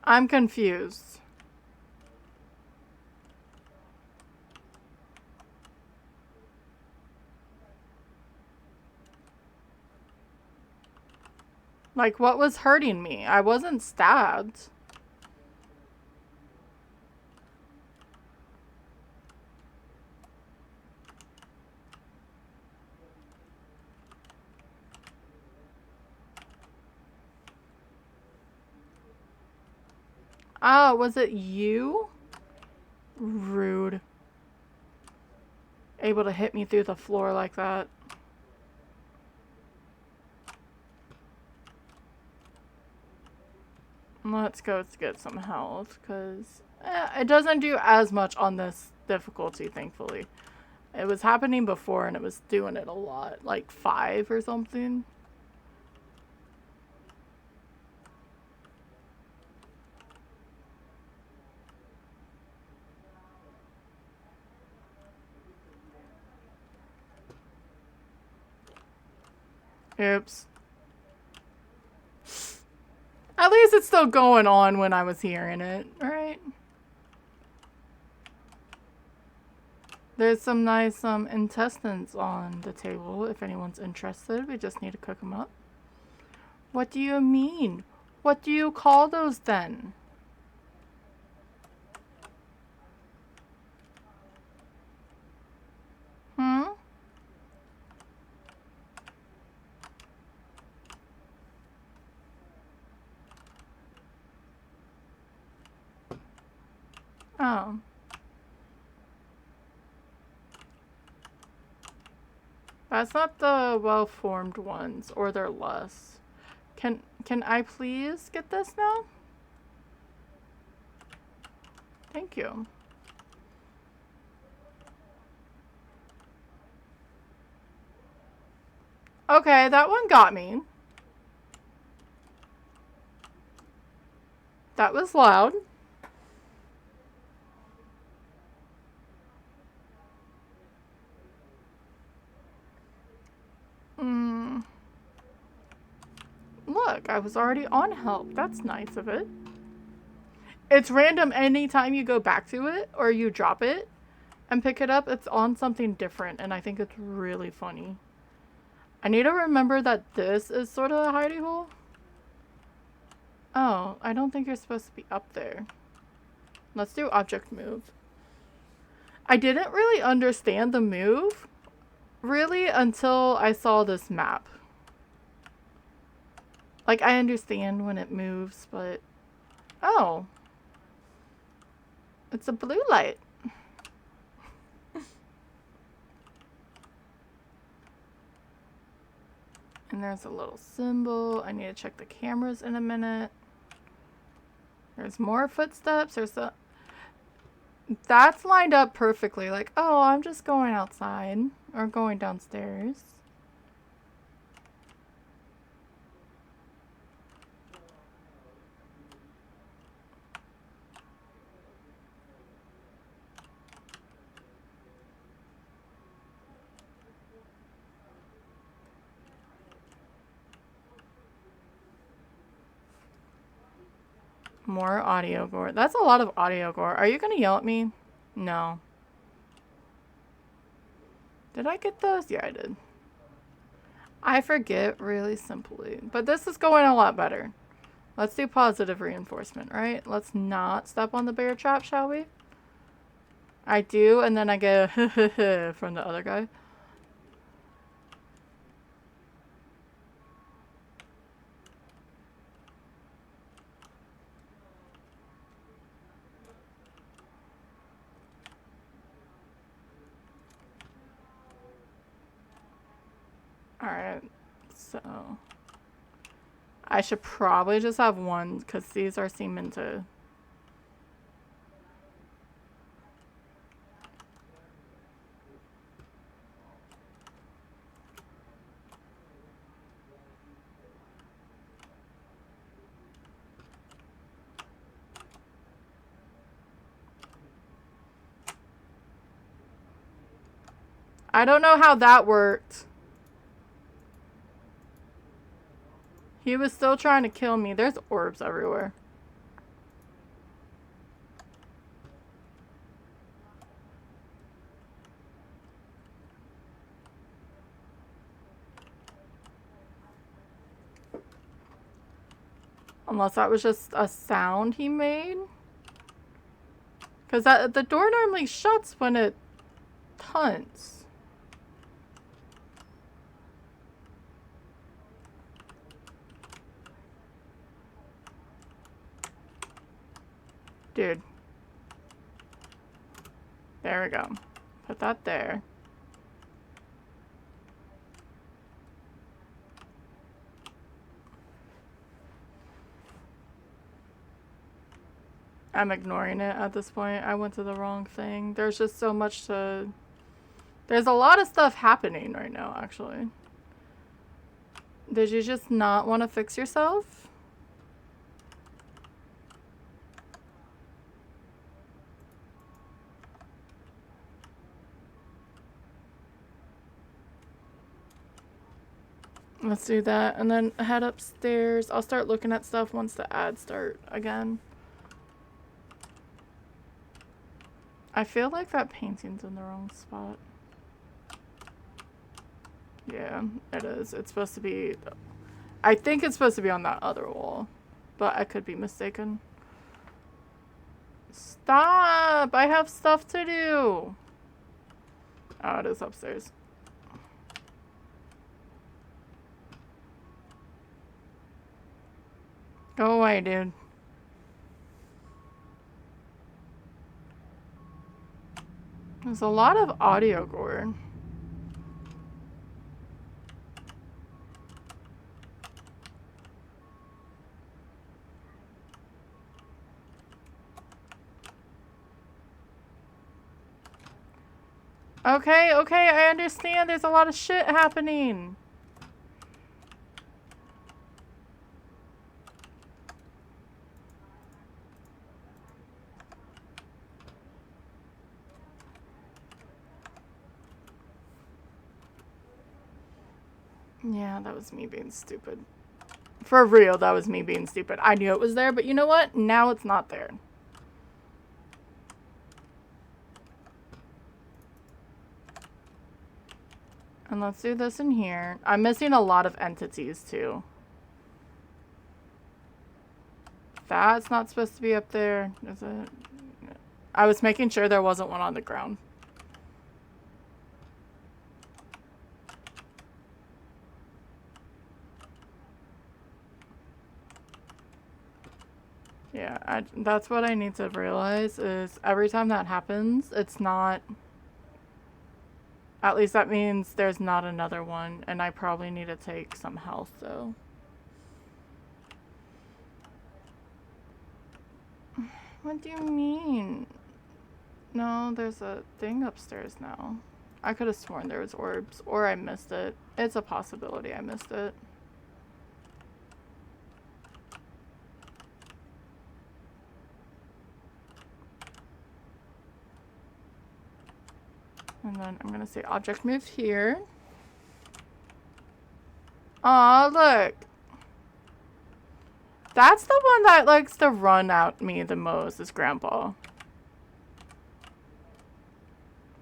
I'm confused. Like, what was hurting me? I wasn't stabbed. Oh, was it you? Rude. Able to hit me through the floor like that. Let's go get some health, because it doesn't do as much on this difficulty, thankfully. It was happening before, and it was doing it a lot, like 5 or something. Oops. At least it's still going on when I was hearing it, right? There's some nice intestines on the table if anyone's interested. We just need to cook them up. What do you mean? What do you call those then? Hmm? Oh. That's not the well-formed ones, or they're less. Can I please get this now? Thank you. Okay, that one got me. That was loud. Look, I was already on help. That's nice of it. It's random anytime you go back to it or you drop it and pick it up. It's on something different, and I think it's really funny. I need to remember that this is sort of a hidey hole. Oh, I don't think you're supposed to be up there. Let's do object move. I didn't really understand the move, really, until I saw this map. Like, I understand when it moves, but... Oh. It's a blue light. And there's a little symbol. I need to check the cameras in a minute. There's more footsteps. There's a... That's lined up perfectly. Like, oh, I'm just going outside. Or going downstairs. More audio gore. That's a lot of audio gore. Are you gonna yell at me? No. Did I get those? Yeah, I did. I forget really simply. But this is going a lot better. Let's do positive reinforcement, right? Let's not step on the bear trap, shall we? I do, and then I get a from the other guy. Alright, so... I should probably just have one, because these are seeming to... I don't know how that worked. He was still trying to kill me. There's orbs everywhere. Unless that was just a sound he made. Because the door normally shuts when it hunts. Dude. There we go. Put that there. I'm ignoring it at this point. I went to the wrong thing. There's just so much to... There's a lot of stuff happening right now, actually. Did you just not want to fix yourself? Let's do that, and then head upstairs. I'll start looking at stuff once the ads start again. I feel like that painting's in the wrong spot. Yeah, it is. It's supposed to be... I think it's supposed to be on that other wall, but I could be mistaken. Stop! I have stuff to do! Oh, it is upstairs. Go away, dude. There's a lot of audio gore. Okay, okay, I understand. There's a lot of shit happening. Yeah, that was me being stupid. For real, that was me being stupid. I knew it was there, but you know what? Now it's not there. And let's do this in here. I'm missing a lot of entities, too. That's not supposed to be up there, is it? I was making sure there wasn't one on the ground. Yeah, that's what I need to realize is every time that happens, it's not... At least that means there's not another one, and I probably need to take some health, though. What do you mean? No, there's a thing upstairs now. I could have sworn there was orbs, or I missed it. It's a possibility I missed it. And then I'm gonna say object moved here. Aw, look. That's the one that likes to run at me the most, is Grandpa.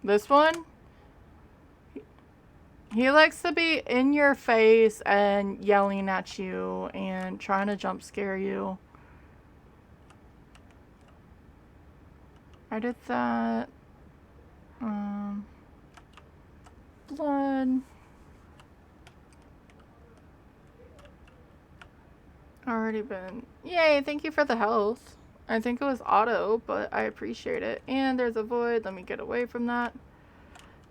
This one? He likes to be in your face and yelling at you and trying to jump scare you. I did that. Blood. Already been. Yay, thank you for the health. I think it was auto, but I appreciate it. And there's a void. Let me get away from that.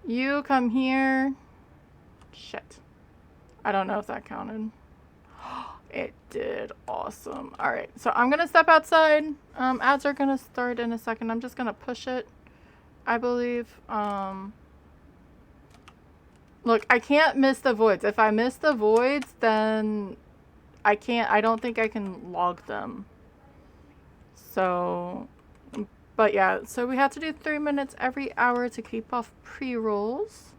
You come here. Shit. I don't know if that counted. It did. Awesome. Alright, so I'm gonna step outside. Ads are gonna start in a second. I'm just gonna push it, I believe. Look, I can't miss the voids. If I miss the voids, then I don't think I can log them. So, but yeah, so we have to do 3 minutes every hour to keep off pre-rolls.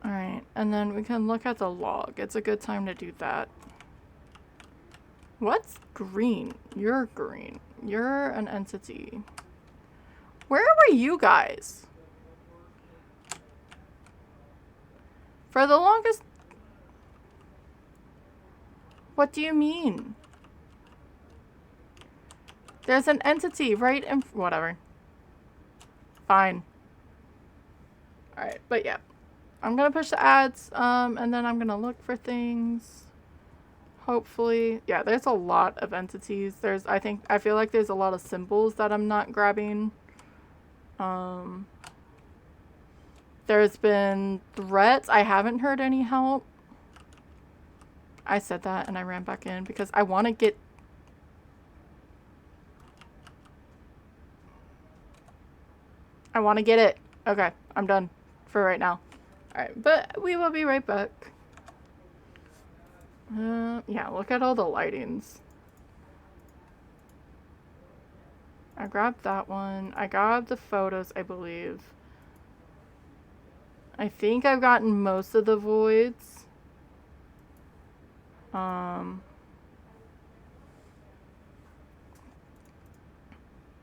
Alright, and then we can look at the log. It's a good time to do that. What's green? You're green. You're an entity. Where were you guys? For the longest... What do you mean? There's an entity right in... Whatever. Fine. Alright, but yeah. I'm gonna push the ads, and then I'm gonna look for things. hopefully. Yeah, there's a lot of entities. I feel like there's a lot of symbols that I'm not grabbing. There's been threats. I haven't heard any help. I said that and I ran back in because I want to get... I want to get it. Okay, I'm done for right now. Alright, but we will be right back. Yeah, look at all the lightings. I grabbed that one. I grabbed the photos, I believe. I think I've gotten most of the voids. I'm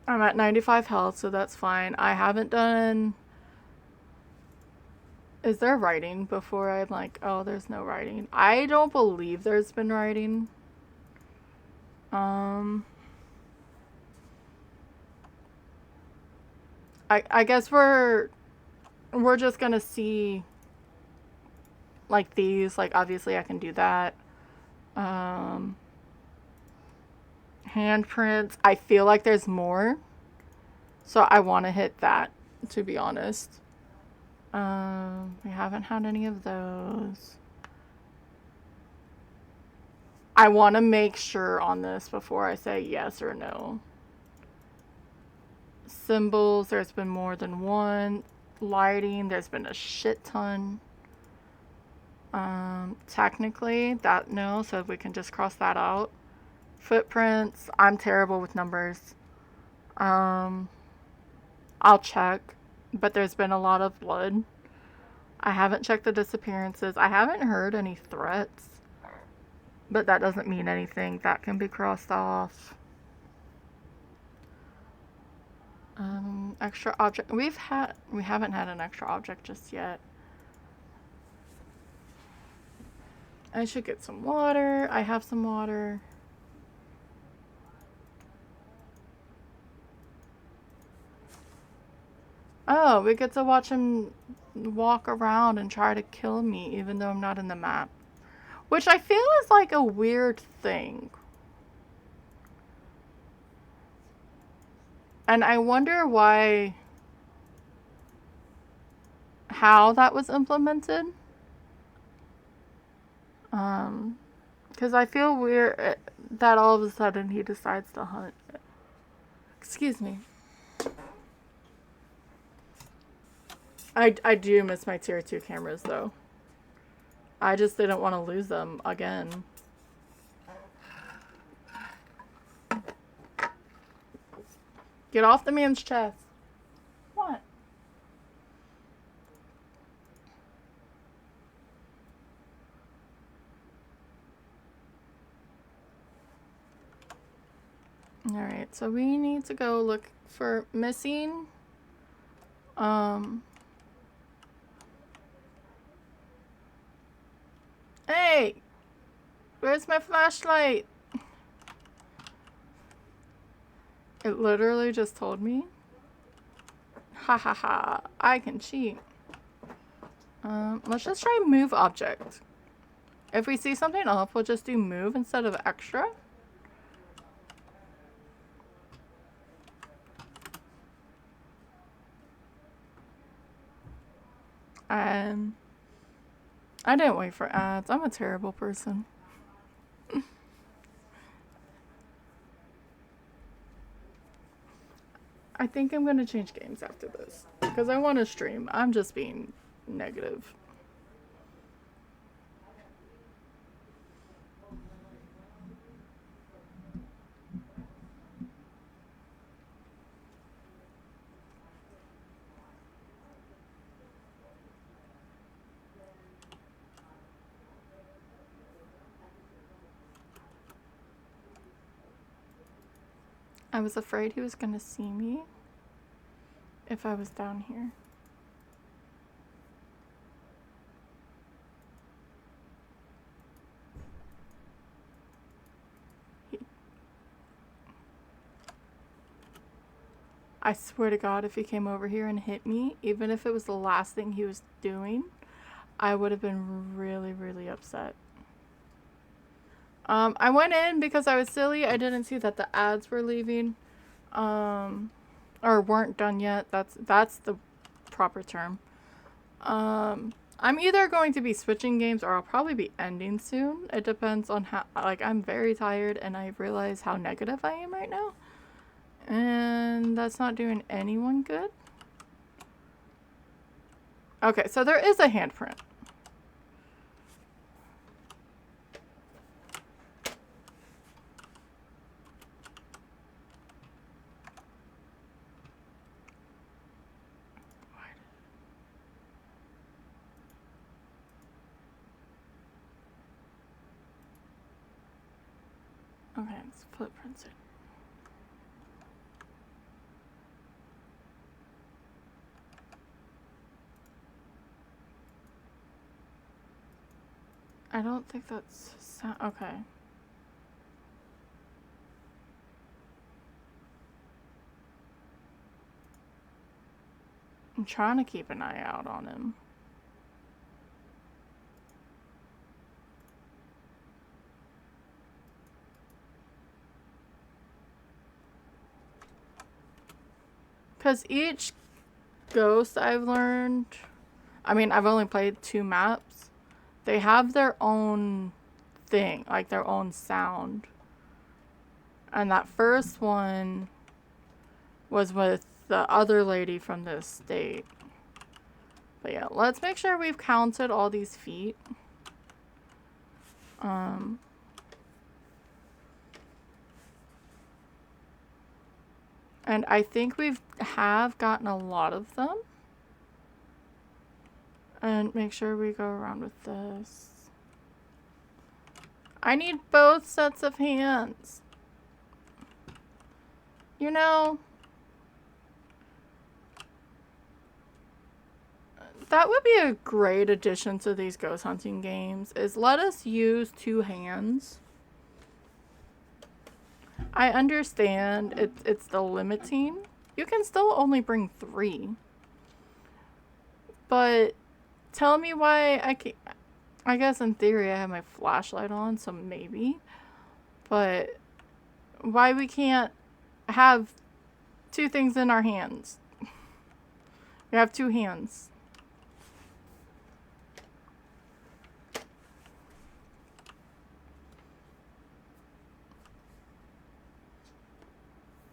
at 95 health, so that's fine. I haven't done... Is there writing before I'm like, oh, there's no writing? I don't believe there's been writing. I guess we're just gonna see like these. Like, obviously I can do that. Handprints. I feel like there's more, so I want to hit that, to be honest. We haven't had any of those. I want to make sure on this before I say yes or no. Symbols, there's been more than one. Lighting, there's been a shit ton. Technically, that no, so we can just cross that out. Footprints, I'm terrible with numbers. I'll check, but there's been a lot of blood. I haven't checked the disappearances. I haven't heard any threats, but that doesn't mean anything. That can be crossed off. Extra object. We haven't had an extra object just yet. I should get some water. I have some water. Oh, we get to watch him walk around and try to kill me even though I'm not in the map. Which I feel is like a weird thing. And I wonder how that was implemented. Because I feel weird that all of a sudden he decides to hunt. Excuse me. I do miss my tier 2 cameras though. I just didn't want to lose them again. Get off the man's chest. What? Alright, so we need to go look for missing. Hey! Where's my flashlight? It literally just told me. Ha ha ha. I can cheat. Let's just try move object. If we see something off, we'll just do move instead of extra. I didn't wait for ads. I'm a terrible person. I think I'm gonna change games after this because I want to stream. I'm just being negative. I was afraid he was gonna see me if I was down here. I swear to God, if he came over here and hit me, even if it was the last thing he was doing, I would have been really, really upset. I went in because I was silly. I didn't see that the ads were leaving. Or weren't done yet. That's the proper term. I'm either going to be switching games or I'll probably be ending soon. It depends on how, like, I'm very tired and I realize how negative I am right now. And that's not doing anyone good. Okay, so there is a handprint. Okay, it's footprints. I don't think that's okay. I'm trying to keep an eye out on him. Because each ghost I've learned, I mean, I've only played 2 maps. They have their own thing, like their own sound. And that first one was with the other lady from the estate. But yeah, let's make sure we've counted all these feet. And I think have gotten a lot of them. And make sure we go around with this. I need both sets of hands. You know, that would be a great addition to these ghost hunting games, is let us use 2 hands. I understand it's the limiting. You can still only bring 3. But tell me why I can't. I guess in theory I have my flashlight on, so maybe. But why we can't have 2 things in our hands? We have 2 hands.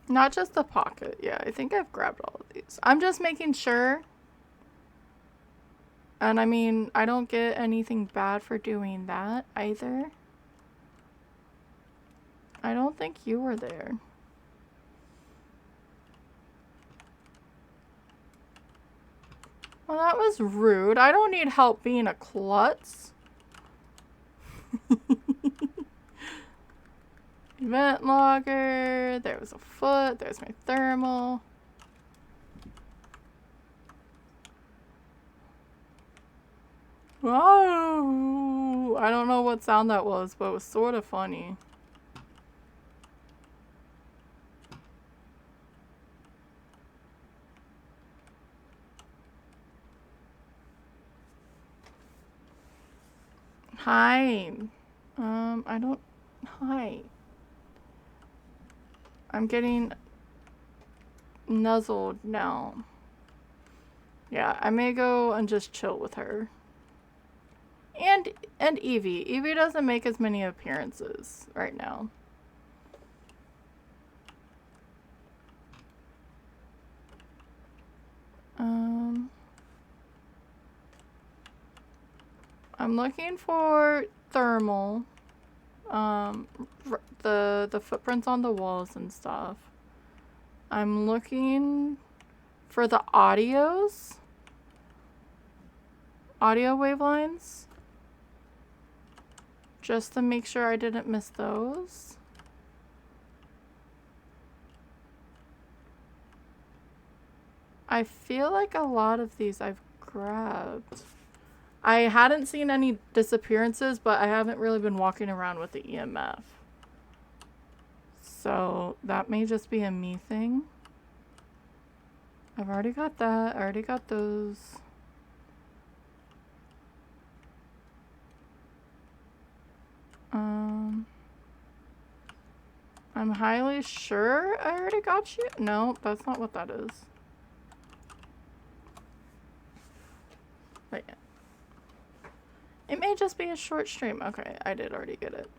Not just the pocket. Yeah, I think I've grabbed all of these. I'm just making sure. And I mean, I don't get anything bad for doing that either. I don't think you were there. Well, that was rude. I don't need help being a klutz. Event logger. There was a foot. There's my thermal. Oh, I don't know what sound that was, but it was sort of funny. Hi. I don't... Hi. I'm getting nuzzled now. Yeah, I may go and just chill with her. And Evie. Evie doesn't make as many appearances right now. I'm looking for thermal. The footprints on the walls and stuff. I'm looking for the audios. Audio wavelines. Just to make sure I didn't miss those. I feel like a lot of these I've grabbed. I hadn't seen any disappearances, but I haven't really been walking around with the EMF. So that may just be a me thing. I've already got that. I already got those. I'm highly sure I already got you. No, that's not what that is. Wait. It may just be a short stream. Okay, I did already get it.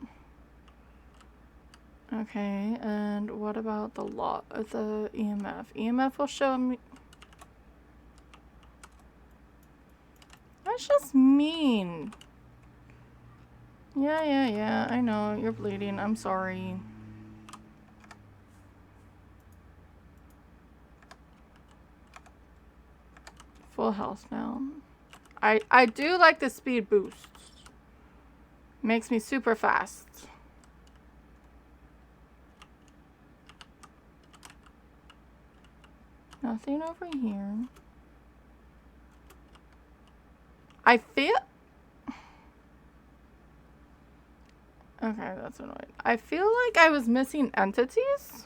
Okay, and what about the the EMF? EMF will show me. That's just mean. Yeah, I know. You're bleeding. I'm sorry. Full health now. I do like the speed boost. Makes me super fast. Nothing over here. I feel... Okay, that's annoying. I feel like I was missing entities.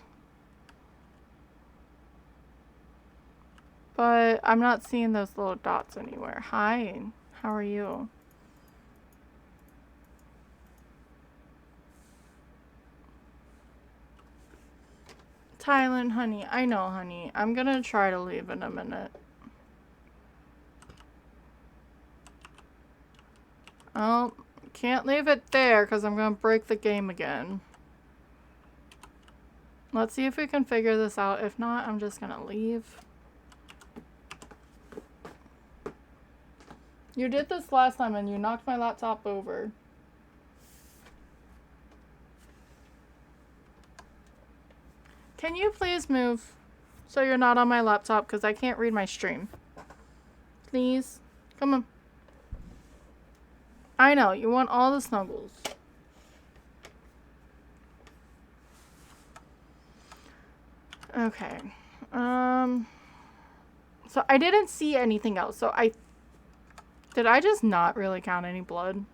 But I'm not seeing those little dots anywhere. Hi, how are you? Thailand, honey. I know, honey. I'm gonna try to leave in a minute. Oh, can't leave it there because I'm gonna break the game again. Let's see if we can figure this out. If not, I'm just gonna leave. You did this last time and you knocked my laptop over. Can you please move so you're not on my laptop because I can't read my stream? Please? Come on. I know, you want all the snuggles. Okay. So I didn't see anything else. So did I just not really count any blood?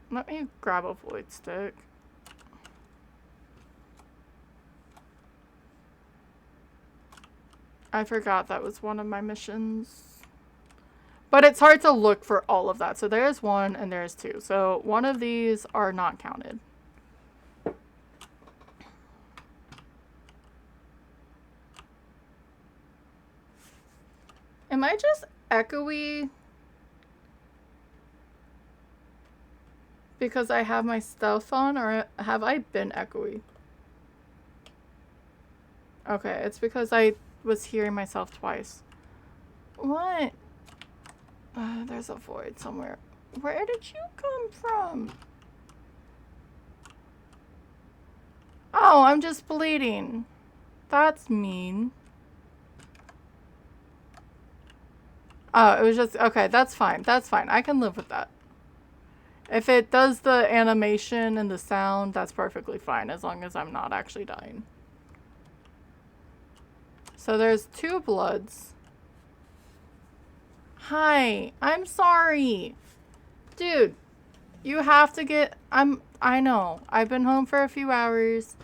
Let me grab a void stick. I forgot that was one of my missions. But it's hard to look for all of that. So there's one and there's two. So one of these are not counted. Am I just echoey? Because I have my stealth on, or have I been echoey? Okay, it's because I was hearing myself twice. What? There's a void somewhere. Where did you come from? Oh, I'm just bleeding. That's mean. Oh, it was just... Okay, that's fine. That's fine. I can live with that. If it does the animation and the sound, that's perfectly fine, as long as I'm not actually dying. So there's 2 bloods. Hi, I'm sorry. Dude, you have to get... I know. I've been home for a few hours,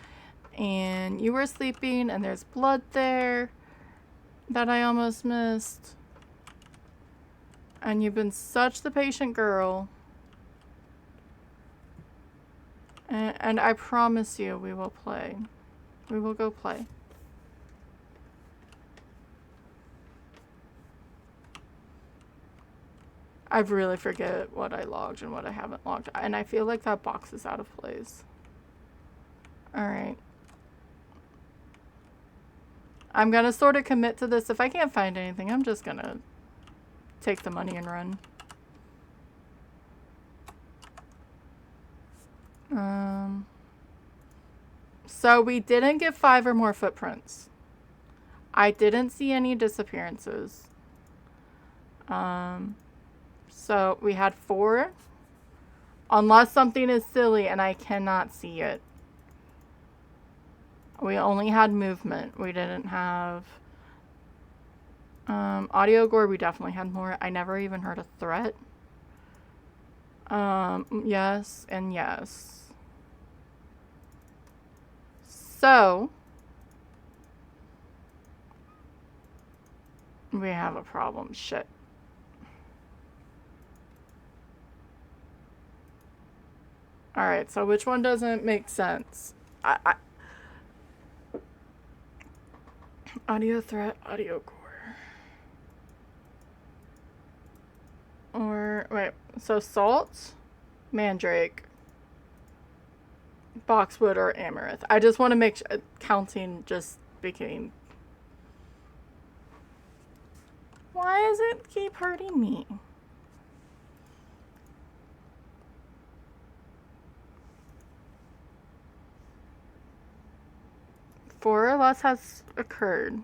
and you were sleeping, and there's blood there that I almost missed. And you've been such the patient girl. And I promise you we will play. We will go play. I really forget what I logged and what I haven't logged. And I feel like that box is out of place. Alright. I'm gonna sort of commit to this. If I can't find anything, I'm just gonna take the money and run. So we didn't get 5 or more footprints. I didn't see any disappearances. So we had 4. Unless something is silly and I cannot see it. We only had movement. We didn't have... audio gore, we definitely had more. I never even heard a threat. Yes and yes. So, we have a problem. Shit. Alright, so which one doesn't make sense? Audio threat, audio core. Or, wait, so salt, mandrake, boxwood, or amaranth. I just want to make sure counting just became... Why does it keep hurting me? Four or less has occurred.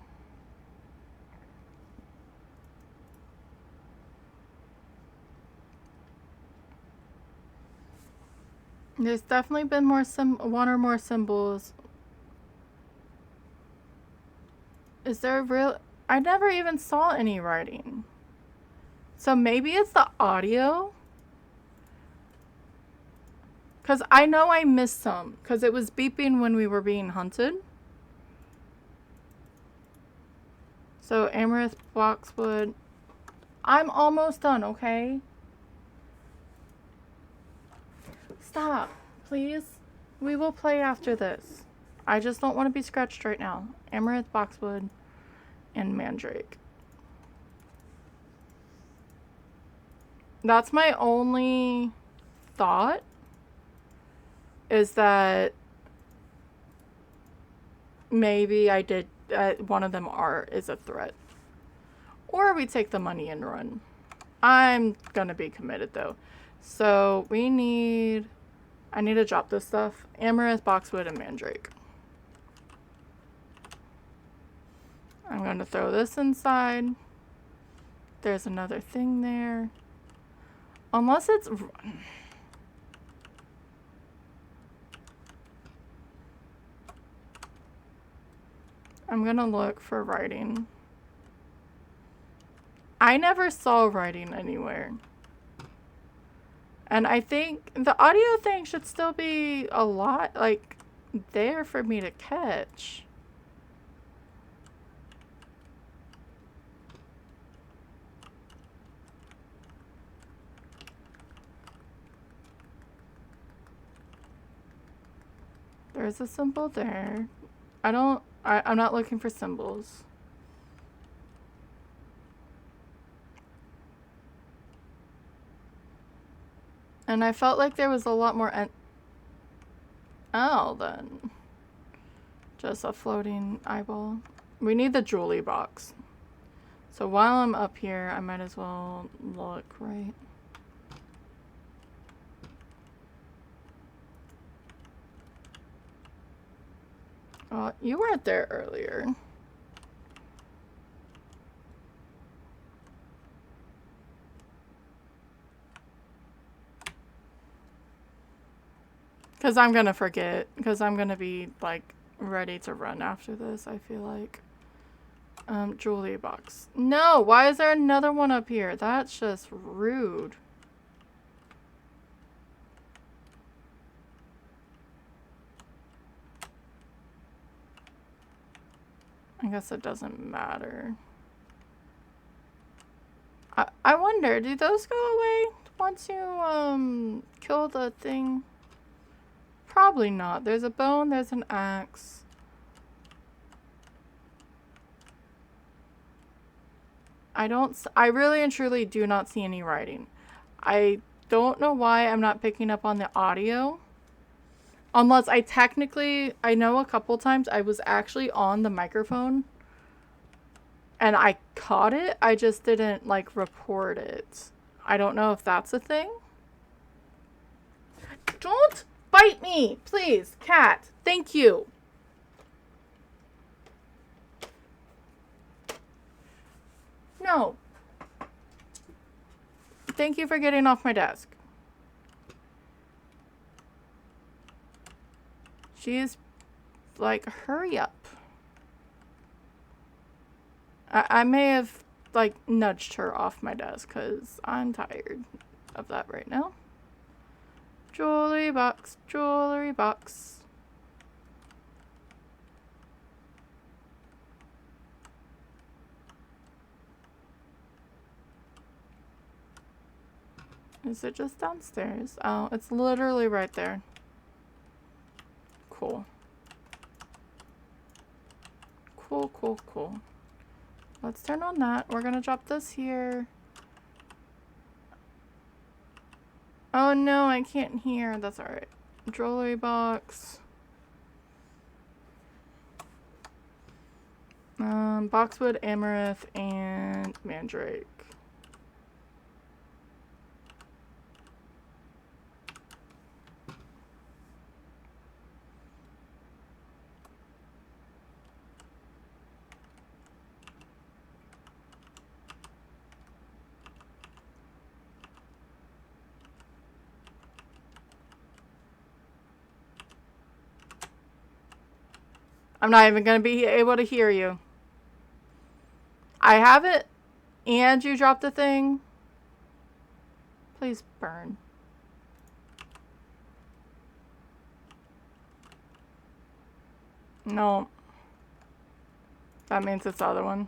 There's definitely been one or more symbols. Is there a real... I never even saw any writing. So maybe it's the audio? Because I know I missed some. Because it was beeping when we were being hunted. So amaranth, boxwood. I'm almost done, okay? Stop, please. We will play after this. I just don't want to be scratched right now. Amaranth, boxwood, and mandrake. That's my only thought, is that maybe I did, one of them is a threat. Or we take the money and run. I'm gonna be committed though. So we need... I need to drop this stuff. Amaranth, boxwood, and mandrake. I'm going to throw this inside. There's another thing there. Unless it's... I'm going to look for writing. I never saw writing anywhere. And I think the audio thing should still be a lot, like, there for me to catch. There's a symbol there. I'm not looking for symbols. And I felt like there was a lot more oh, then. Just a floating eyeball. We need the jewelry box. So while I'm up here, I might as well look, right? You weren't there earlier. Because I'm gonna forget. Because I'm gonna be, like, ready to run after this, I feel like. Jewelry box. No! Why is there another one up here? That's just rude. I guess it doesn't matter. I wonder, do those go away once you, kill the thing? Probably not. There's a bone, there's an axe. I really and truly do not see any writing. I don't know why I'm not picking up on the audio. Unless I know a couple times I was actually on the microphone and I caught it. I just didn't, like, report it. I don't know if that's a thing. Don't bite me, please, cat. Thank you. No. Thank you for getting off my desk. She's like, hurry up. I may have, like, nudged her off my desk because I'm tired of that right now. Jewelry box, jewelry box. Is it just downstairs? Oh, it's literally right there. Cool. Cool, cool, cool. Let's turn on that. We're gonna drop this here. Oh no, I can't hear. That's alright. Jewelry box. Boxwood, amaranth, and mandrake. I'm not even gonna be able to hear you. I have it, and you dropped the thing. Please burn. No. That means it's the other one.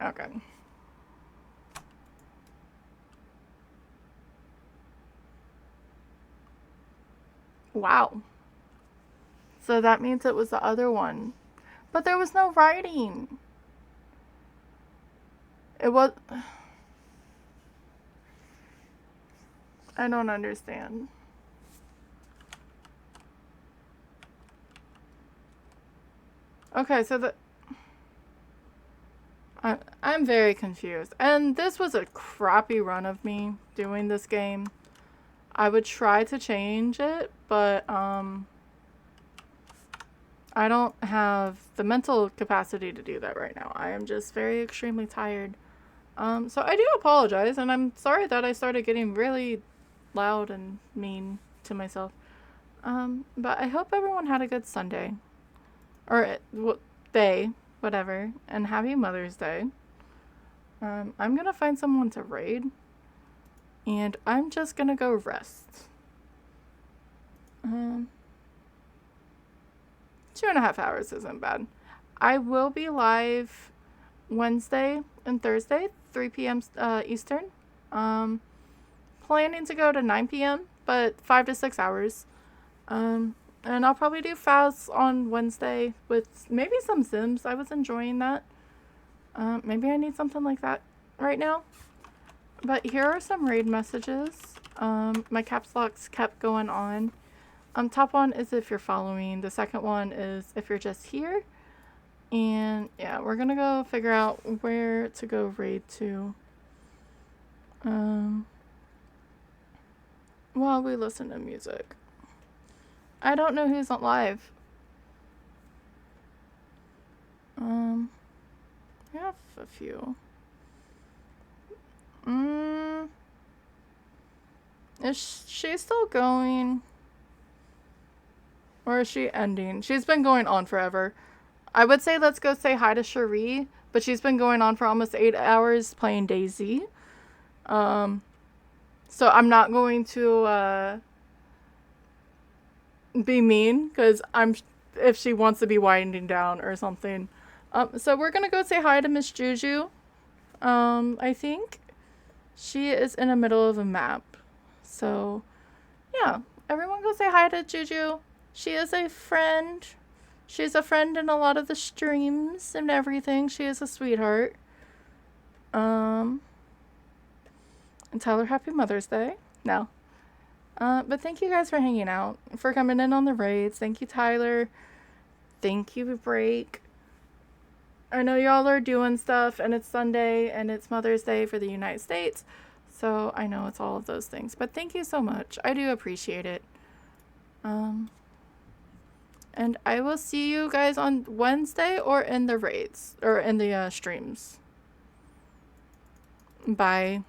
Okay. Wow. So that means it was the other one. But there was no writing. It was... I don't understand. Okay, so I'm very confused. And this was a crappy run of me doing this game. I would try to change it, but I don't have the mental capacity to do that right now. I am just very extremely tired. So I do apologize, and I'm sorry that I started getting really loud and mean to myself. But I hope everyone had a good Sunday. Or day, whatever. And happy Mother's Day. I'm gonna find someone to raid. And I'm just gonna go rest. 2.5 hours isn't bad. I will be live Wednesday and Thursday, 3 p.m. Eastern. Planning to go to 9 p.m., but 5 to 6 hours. And I'll probably do fasts on Wednesday with maybe some Sims. I was enjoying that. Maybe I need something like that right now. But here are some raid messages. My caps locks kept going on. Top one is if you're following. The second one is if you're just here. And yeah, we're gonna go figure out where to go raid to. While we listen to music. I don't know who's on live. We have a few. Is she still going? Or is she ending? She's been going on forever. I would say let's go say hi to Cherie, but she's been going on for almost 8 hours playing Daisy. So I'm not going to be mean, because if she wants to be winding down or something. So we're gonna go say hi to Miss Juju. I think she is in the middle of a map. So yeah, everyone go say hi to Juju. She is a friend. She's a friend in a lot of the streams and everything. She is a sweetheart. And tell her happy Mother's Day. No. But thank you guys for hanging out, for coming in on the raids. Thank you, Tyler. Thank you, Break. I know y'all are doing stuff, and it's Sunday, and it's Mother's Day for the United States. So I know it's all of those things. But thank you so much. I do appreciate it. And I will see you guys on Wednesday or in the raids, or in the streams. Bye.